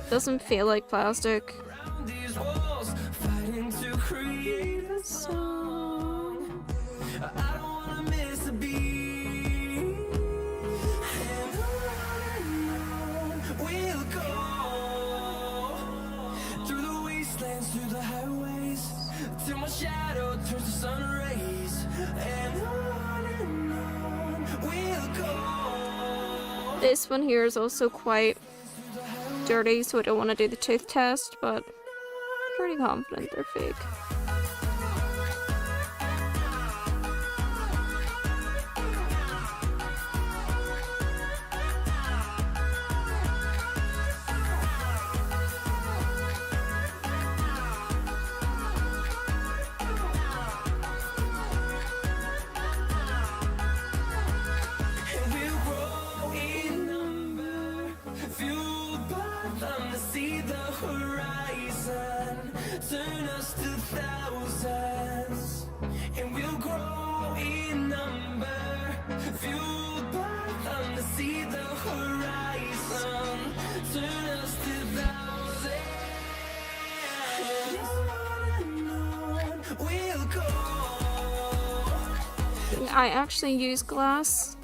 Doesn't feel like plastic. These walls fighting to create a song. I don't wanna miss a beat. And on we'll go through the wastelands, through the highways, till my shadow turns to sun rays. And on we'll go. This one here is also quite dirty, so I don't want to do the tooth test, but I'm pretty confident they're fake. And we'll grow in number, fueled by them to see the horizon, turn us to thousands. And we'll grow in number, fueled by them to see the horizon, turn us to thousands. And on we'll go. I actually use glass.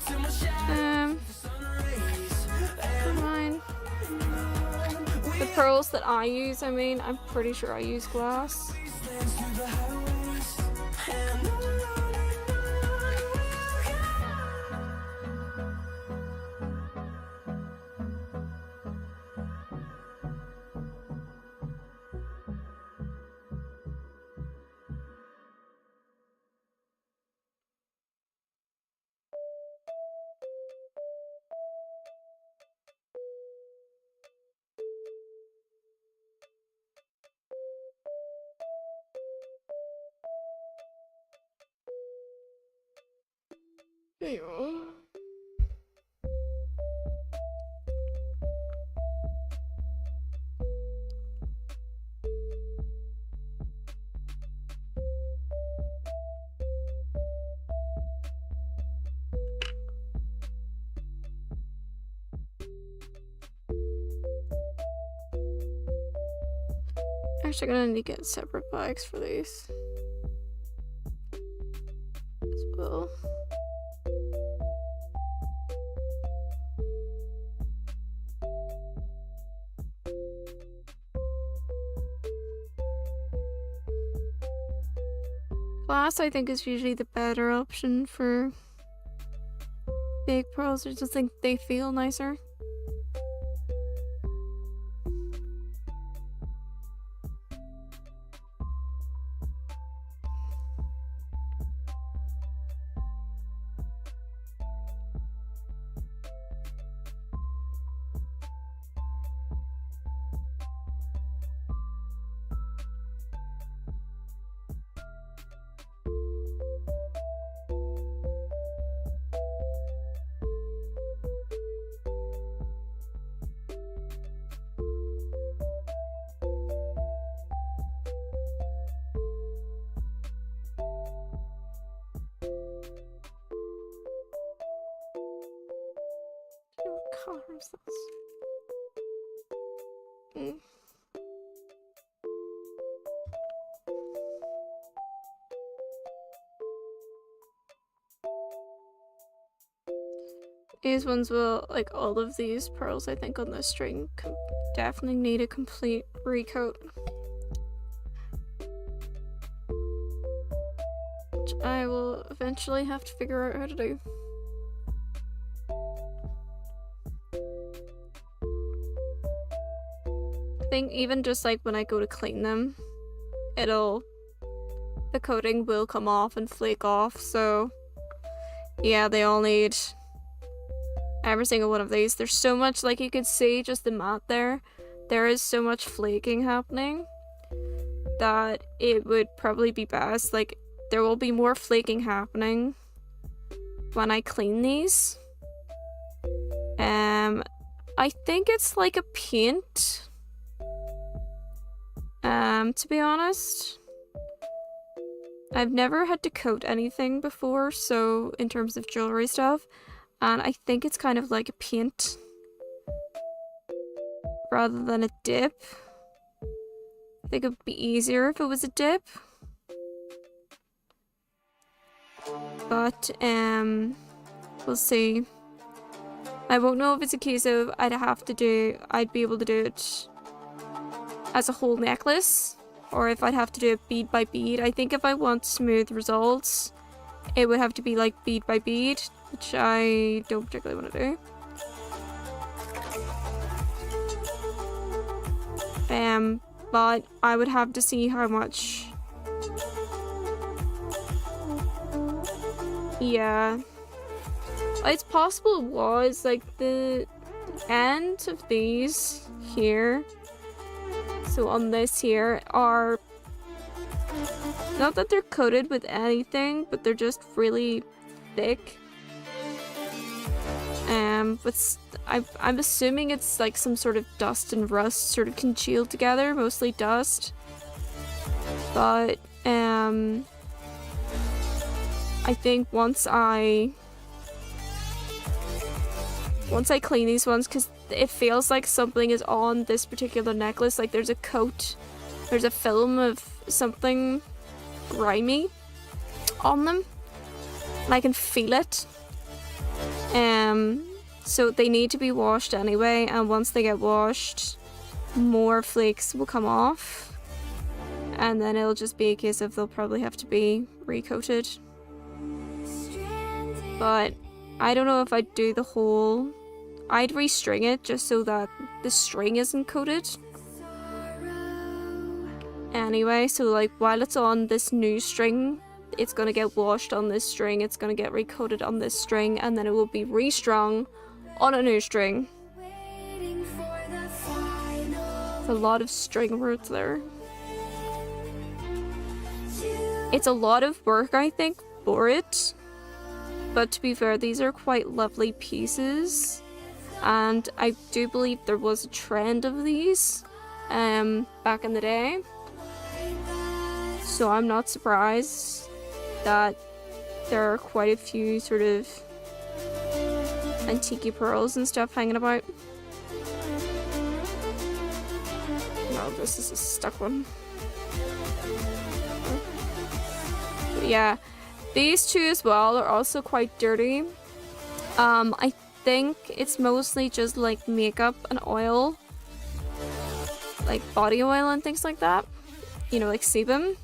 For mine. The pearls that I use, I mean, I'm pretty sure I use glass. There you are. Actually, gonna need to get separate bags for these as well. Glass, I think, is usually the better option for fake pearls. I just think they feel nicer. What's this? Mm. These ones will, like all of these pearls I think on this string, definitely need a complete recoat. Which I will eventually have to figure out how to do. I think even just like when I go to clean them, the coating will come off and flake off, so yeah, they all need every single one of these. There's so much, like you can see just the mat there is so much flaking happening that it would probably be best, like there will be more flaking happening when I clean these. I think it's like a paint, to be honest. I've never had to coat anything before, so in terms of jewelry stuff, and I think it's kind of like a paint rather than a dip. I think it would be easier if it was a dip. But we'll see. I won't know if it's a case of I'd be able to do it as a whole necklace, or if I'd have to do it bead by bead. I think if I want smooth results, it would have to be like bead by bead, which I don't particularly want to do. But I would have to see how much. Yeah. It's possible it was like the end of these here. So on this here are not that they're coated with anything, but they're just really thick. But I'm assuming it's like some sort of dust and rust sort of congealed together, mostly dust. But I think once I clean these ones, because it feels like something is on this particular necklace, like there's a coat, there's a film of something grimy on them, and I can feel it. So they need to be washed anyway, and once they get washed, more flakes will come off, and then it'll just be a case of they'll probably have to be recoated. But I don't know if I'd do the whole. I'd restring it just so that the string isn't coated. Anyway, so like while it's on this new string, it's gonna get washed on this string, it's gonna get recoated on this string, and then it will be restrung on a new string. A lot of string words there. It's a lot of work, I think, for it. But to be fair, these are quite lovely pieces. And I do believe there was a trend of these back in the day. So I'm not surprised that there are quite a few sort of antique pearls and stuff hanging about. No, this is a stuck one. But yeah, these two as well are also quite dirty. I think it's mostly just like makeup and oil, like body oil and things like that, you know, like sebum.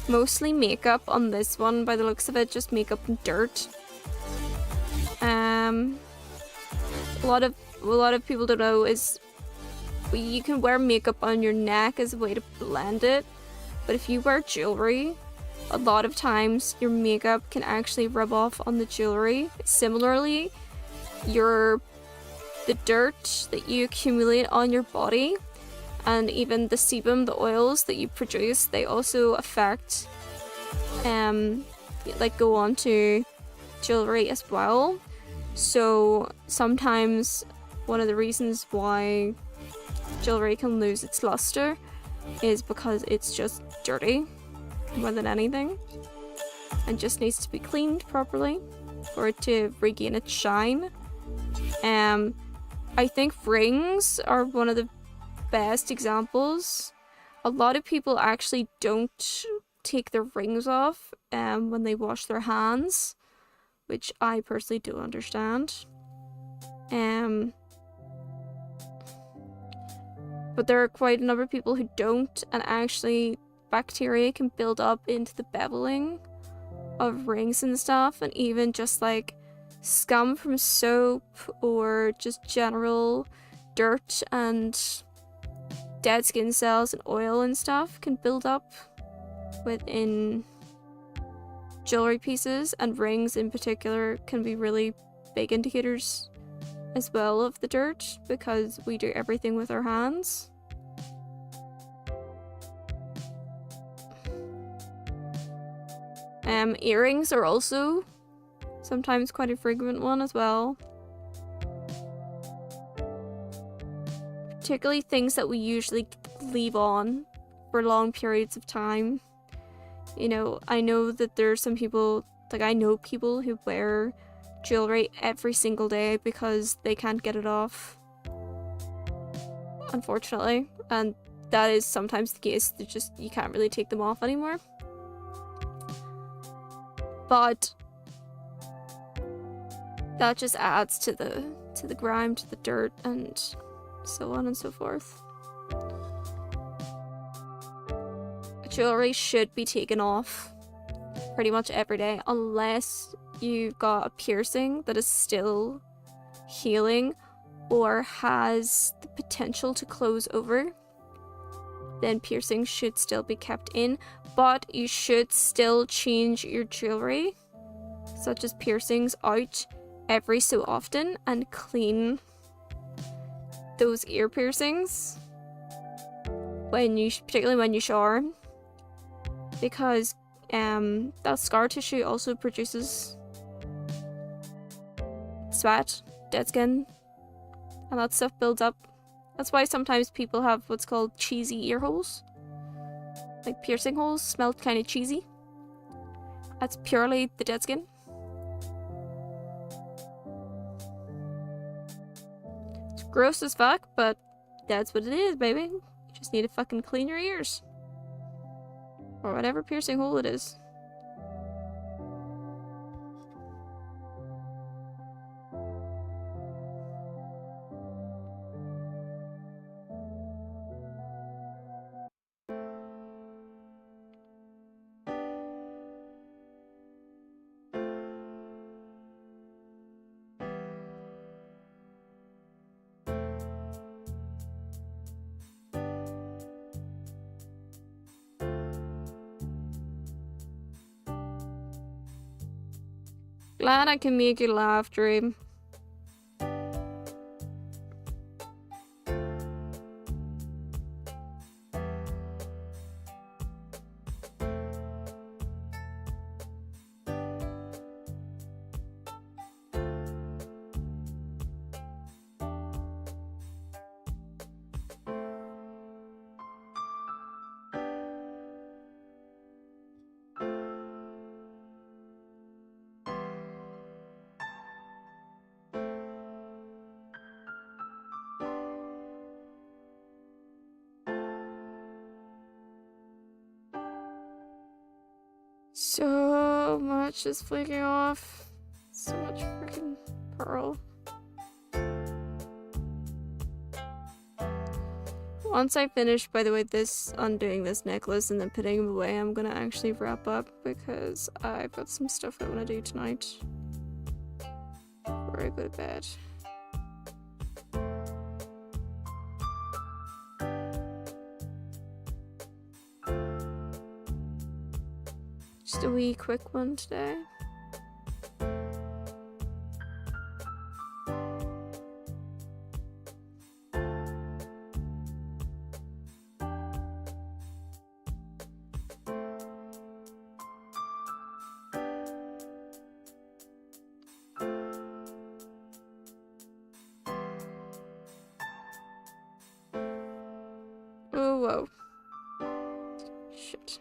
Mostly makeup on this one, by the looks of it, just makeup and dirt. A lot of people don't know is you can wear makeup on your neck as a way to blend it, but if you wear jewelry, a lot of times your makeup can actually rub off on the jewelry. Similarly, the dirt that you accumulate on your body, and even the sebum, the oils that you produce, they also affect, like go on to jewelry as well. So sometimes one of the reasons why jewelry can lose its luster is because it's just dirty more than anything, and just needs to be cleaned properly for it to regain its shine. I think rings are one of the best examples. A lot of people actually don't take their rings off when they wash their hands, which I personally do understand. But there are quite a number of people who don't, and actually bacteria can build up into the beveling of rings and stuff, and even just like scum from soap or just general dirt and dead skin cells and oil and stuff can build up within jewelry pieces, and rings in particular can be really big indicators as well of the dirt because we do everything with our hands. Earrings are also sometimes quite a frequent one as well. Particularly things that we usually leave on for long periods of time. You know, I know that there's some people, like I know people who wear jewelry every single day because they can't get it off, unfortunately, and that is sometimes the case. They're just, you can't really take them off anymore. But that just adds to the grime, to the dirt, and so on and so forth. Jewelry should be taken off pretty much every day unless you've got a piercing that is still healing or has the potential to close over. Then piercings should still be kept in, but you should still change your jewelry, such as piercings, out every so often and clean those ear piercings particularly when you shower, because that scar tissue also produces sweat, dead skin, and that stuff builds up. That's why sometimes people have what's called cheesy ear holes. Like piercing holes smell kind of cheesy. That's purely the dead skin. It's gross as fuck, but that's what it is, baby. You just need to fucking clean your ears. Or whatever piercing hole it is. Glad I can make you laugh, Dream. So much is flaking off. So much freaking pearl. Once I finish, by the way, undoing this necklace and then putting them away, I'm gonna actually wrap up because I've got some stuff I want to do tonight before I go to bed. Just a wee quick one today. Oh, whoa. Shit.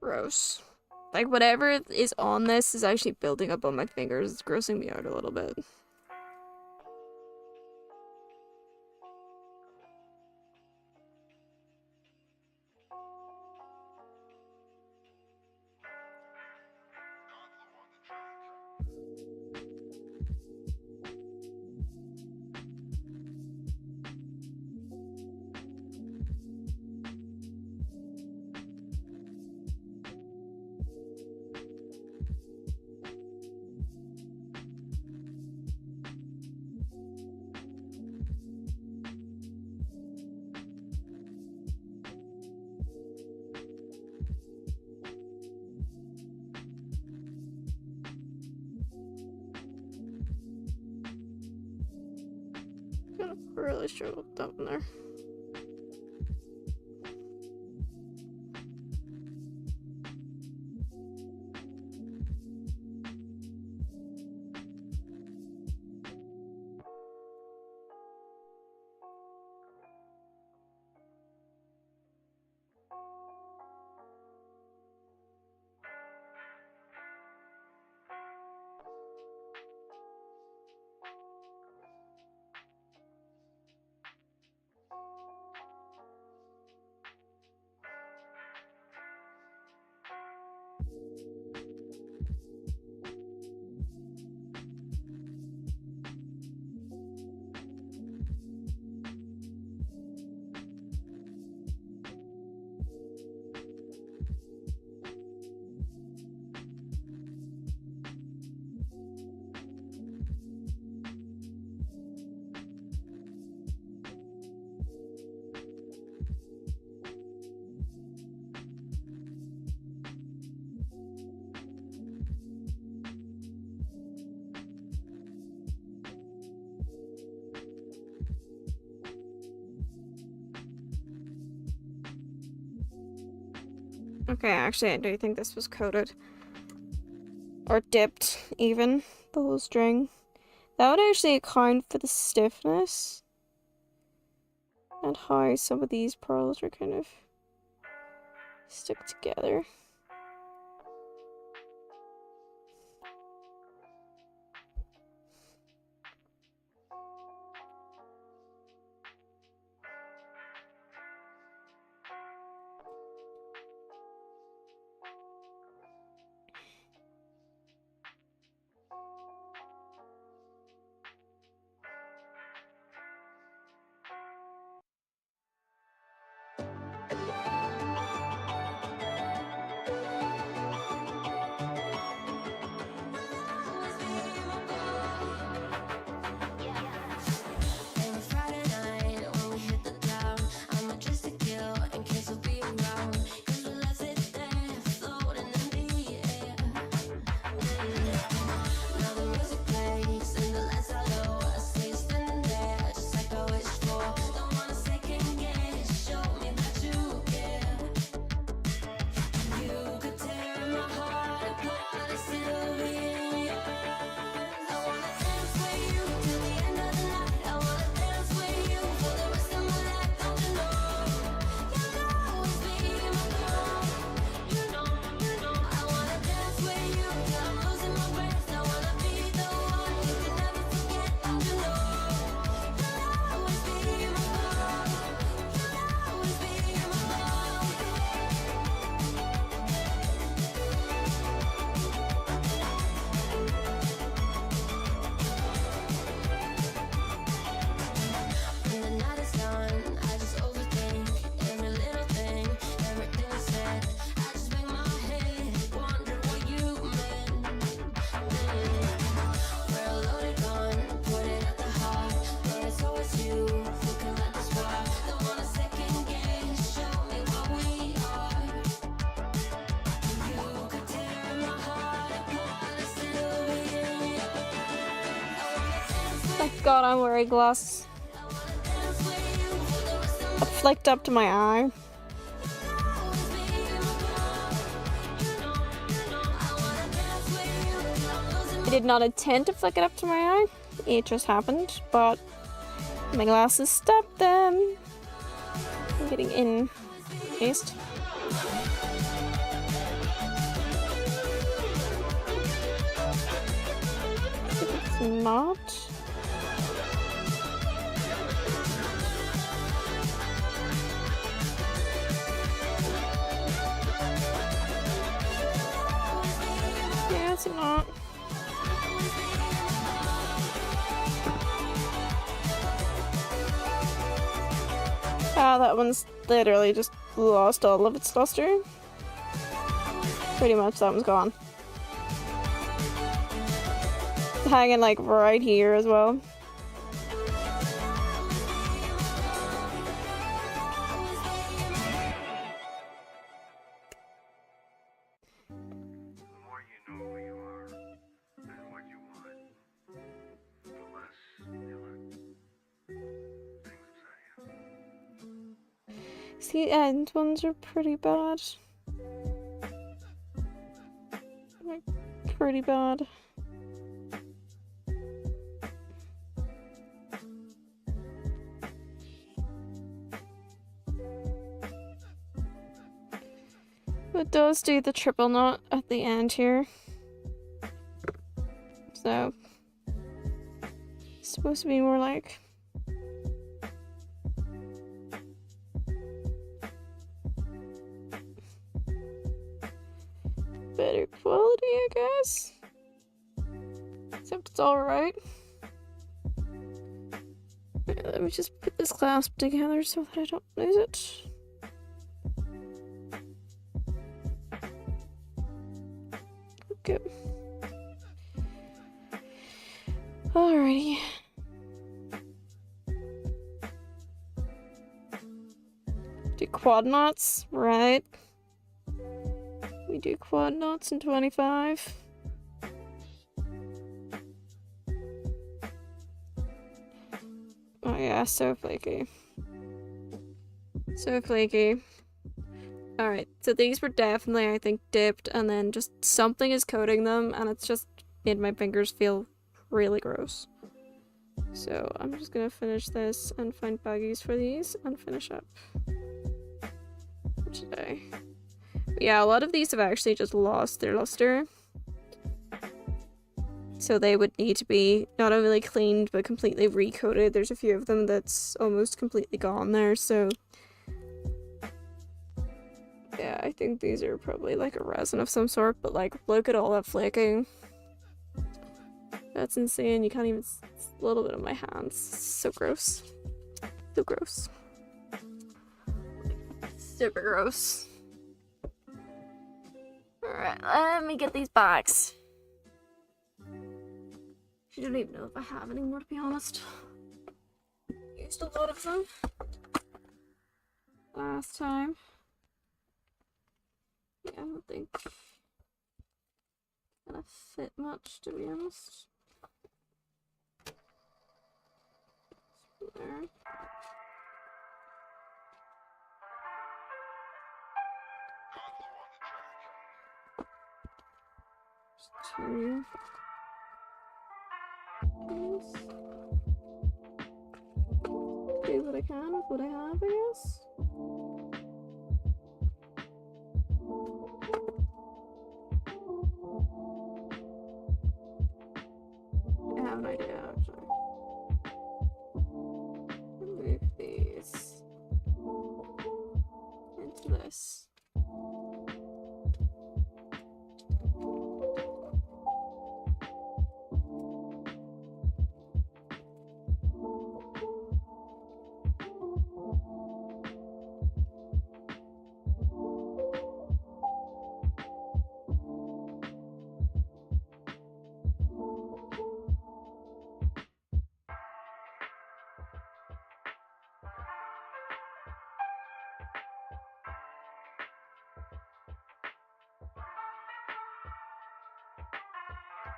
Gross. Like, whatever is on this is actually building up on my fingers. It's grossing me out a little bit. Gotta really struggle with that one there. Okay, actually, I do think this was coated. Or dipped, even. The whole string. That would actually account for the stiffness. And how some of these pearls are kind of stuck together. Thank God I'm wearing glasses. It flicked up to my eye. I did not intend to flick it up to my eye. It just happened, but my glasses stopped them from getting in. Paste. If it's not. Yeah, it's not. Ah, that one's literally just lost all of its luster. Pretty much, that one's gone. It's hanging like right here as well. The end ones are pretty bad. Like, pretty bad. It does do the triple knot at the end here. So, it's supposed to be more like better quality, I guess. Except it's alright. Let me just put this clasp together so that I don't lose it. Okay. Alrighty. Do quad knots, right? We do quad knots in 25. Oh yeah, so flaky. So flaky. Alright, so these were definitely, I think, dipped, and then just something is coating them, and it's just made my fingers feel really gross. So I'm just gonna finish this and find baggies for these and finish up for today. But yeah, a lot of these have actually just lost their luster. So they would need to be not only cleaned but completely recoated. There's a few of them that's almost completely gone there, so yeah, I think these are probably like a resin of some sort, but like look at all that flaking. That's insane. You can't even see a little bit of my hands. So gross. So gross. Super gross. Alright, let me get these bags. I don't even know if I have any more, to be honest. Used a lot of them last time. Yeah, I don't think it's gonna fit much, to be honest. There. Just two. Do what I can with what I have, I guess. I have an idea, actually. Move these into this.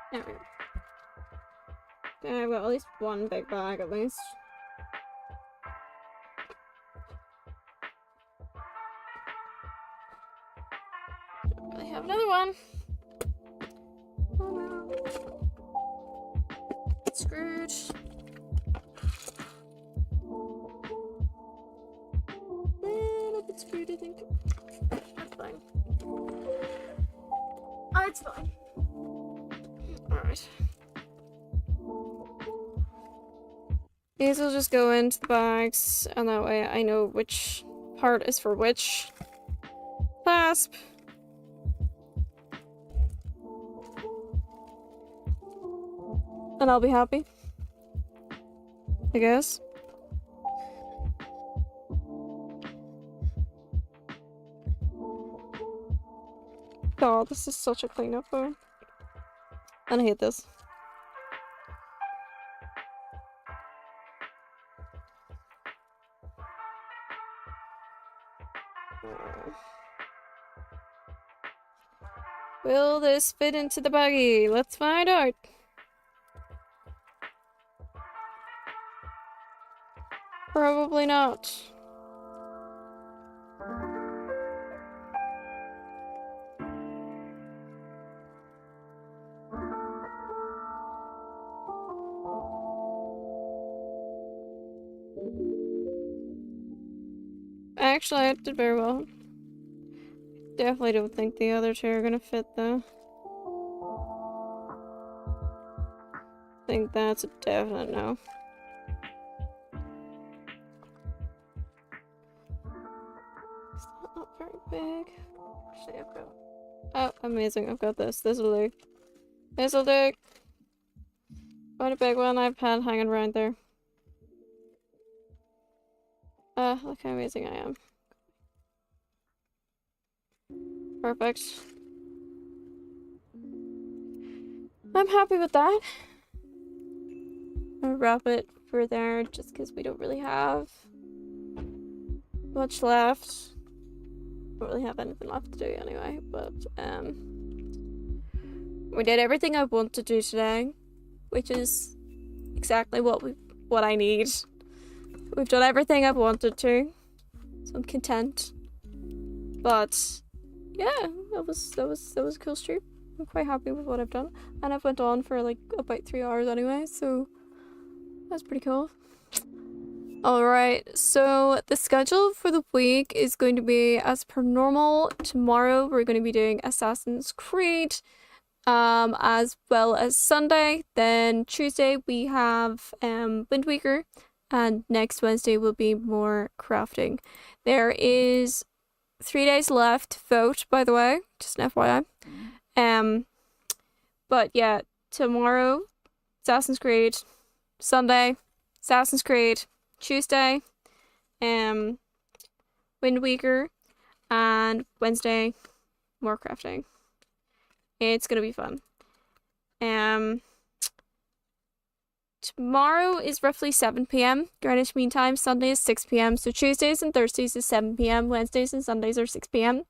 There we go. Okay, I've got at least one big bag at least. Don't really have another one. Oh no. Screwed. Little bit weird, I think. That's fine. Oh, it's fine. Alright. These will just go into the bags, and that way I know which part is for which clasp. And I'll be happy, I guess. God, this is such a cleanup though. And I hate this. Will this fit into the baggie? Let's find out. Probably not. Actually, I did very well. Definitely don't think the other two are gonna fit though. I think that's a definite no. Is that not very big? Actually, I've got. Oh, amazing! I've got this. This'll do. This'll do. Quite a big one I've had hanging around there. Look how amazing I am. Perfect. I'm happy with that. I'll wrap it for there just because we don't really have much left. Don't really have anything left to do anyway, but we did everything I want to do today, which is exactly what I need. We've done everything I've wanted to, so I'm content. But yeah, that was a cool stream. I'm quite happy with what I've done, and I've went on for like about 3 hours anyway, so that's pretty cool. Alright, so the schedule for the week is going to be as per normal. Tomorrow we're going to be doing Assassin's Creed, as well as Sunday. Then Tuesday we have Wind Waker, and next Wednesday will be more crafting. There is 3 days left to vote, by the way, just an FYI. But yeah, tomorrow Assassin's Creed, Sunday Assassin's Creed, Tuesday Wind Waker, and Wednesday more crafting. It's gonna be fun. Tomorrow is roughly 7 p.m. Greenwich Mean Time. Sunday is 6 p.m. So Tuesdays and Thursdays is 7 p.m. Wednesdays and Sundays are 6 p.m.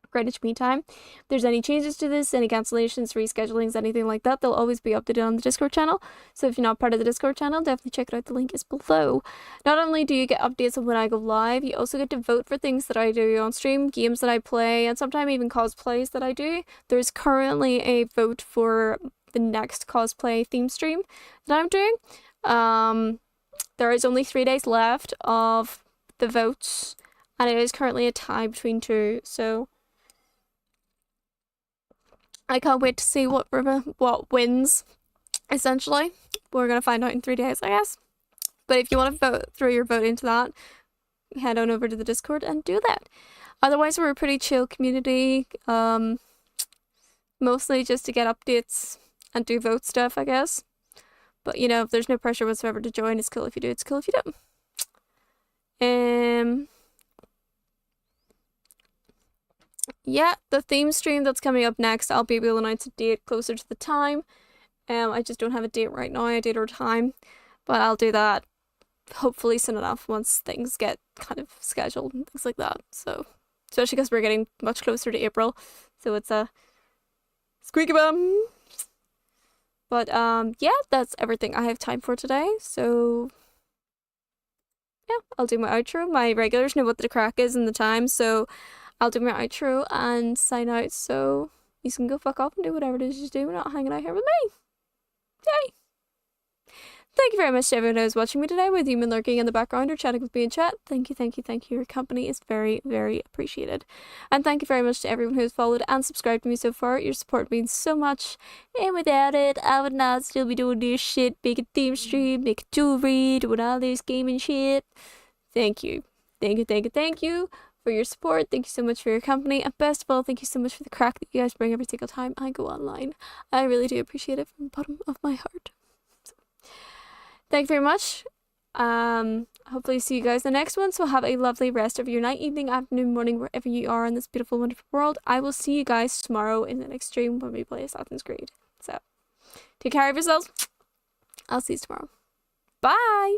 Greenwich Mean Time. If there's any changes to this, any cancellations, reschedulings, anything like that, they'll always be updated on the Discord channel. So if you're not part of the Discord channel, definitely check it out. The link is below. Not only do you get updates on when I go live, you also get to vote for things that I do on stream, games that I play, and sometimes even cosplays that I do. There's currently a vote for the next cosplay theme stream that I'm doing. There is only 3 days left of the votes, and it is currently a tie between two, so I can't wait to see what wins, essentially. We're gonna find out in 3 days, I guess. But if you want to throw your vote into that, head on over to the Discord and do that. Otherwise, we're a pretty chill community, mostly just to get updates and do vote stuff, I guess. But, you know, there's no pressure whatsoever to join. It's cool if you do, it's cool if you don't. Yeah, the theme stream that's coming up next, I'll be able to announce a date closer to the time. I just don't have a date right now, a date or time. But I'll do that hopefully soon enough once things get kind of scheduled and things like that. So, especially because we're getting much closer to April. So it's a squeaky bum. But yeah, that's everything I have time for today. So yeah, I'll do my outro. My regulars know what the crack is and the time, so I'll do my outro and sign out. So you can go fuck off and do whatever it is you do. We're not hanging out here with me. Yay! Thank you very much to everyone who is watching me today, whether you've been lurking in the background or chatting with me in chat. Thank you, thank you, thank you. Your company is very, very appreciated. And thank you very much to everyone who has followed and subscribed to me so far. Your support means so much. And without it, I would not still be doing this shit, making theme stream, making jewelry, doing all this gaming shit. Thank you. Thank you, thank you, thank you for your support. Thank you so much for your company. And best of all, thank you so much for the crack that you guys bring every single time I go online. I really do appreciate it from the bottom of my heart. Thank you very much. Hopefully see you guys in the next one. So have a lovely rest of your night, evening, afternoon, morning, wherever you are in this beautiful, wonderful world. I will see you guys tomorrow in the next stream when we play Assassin's Creed. So take care of yourselves. I'll see you tomorrow. Bye.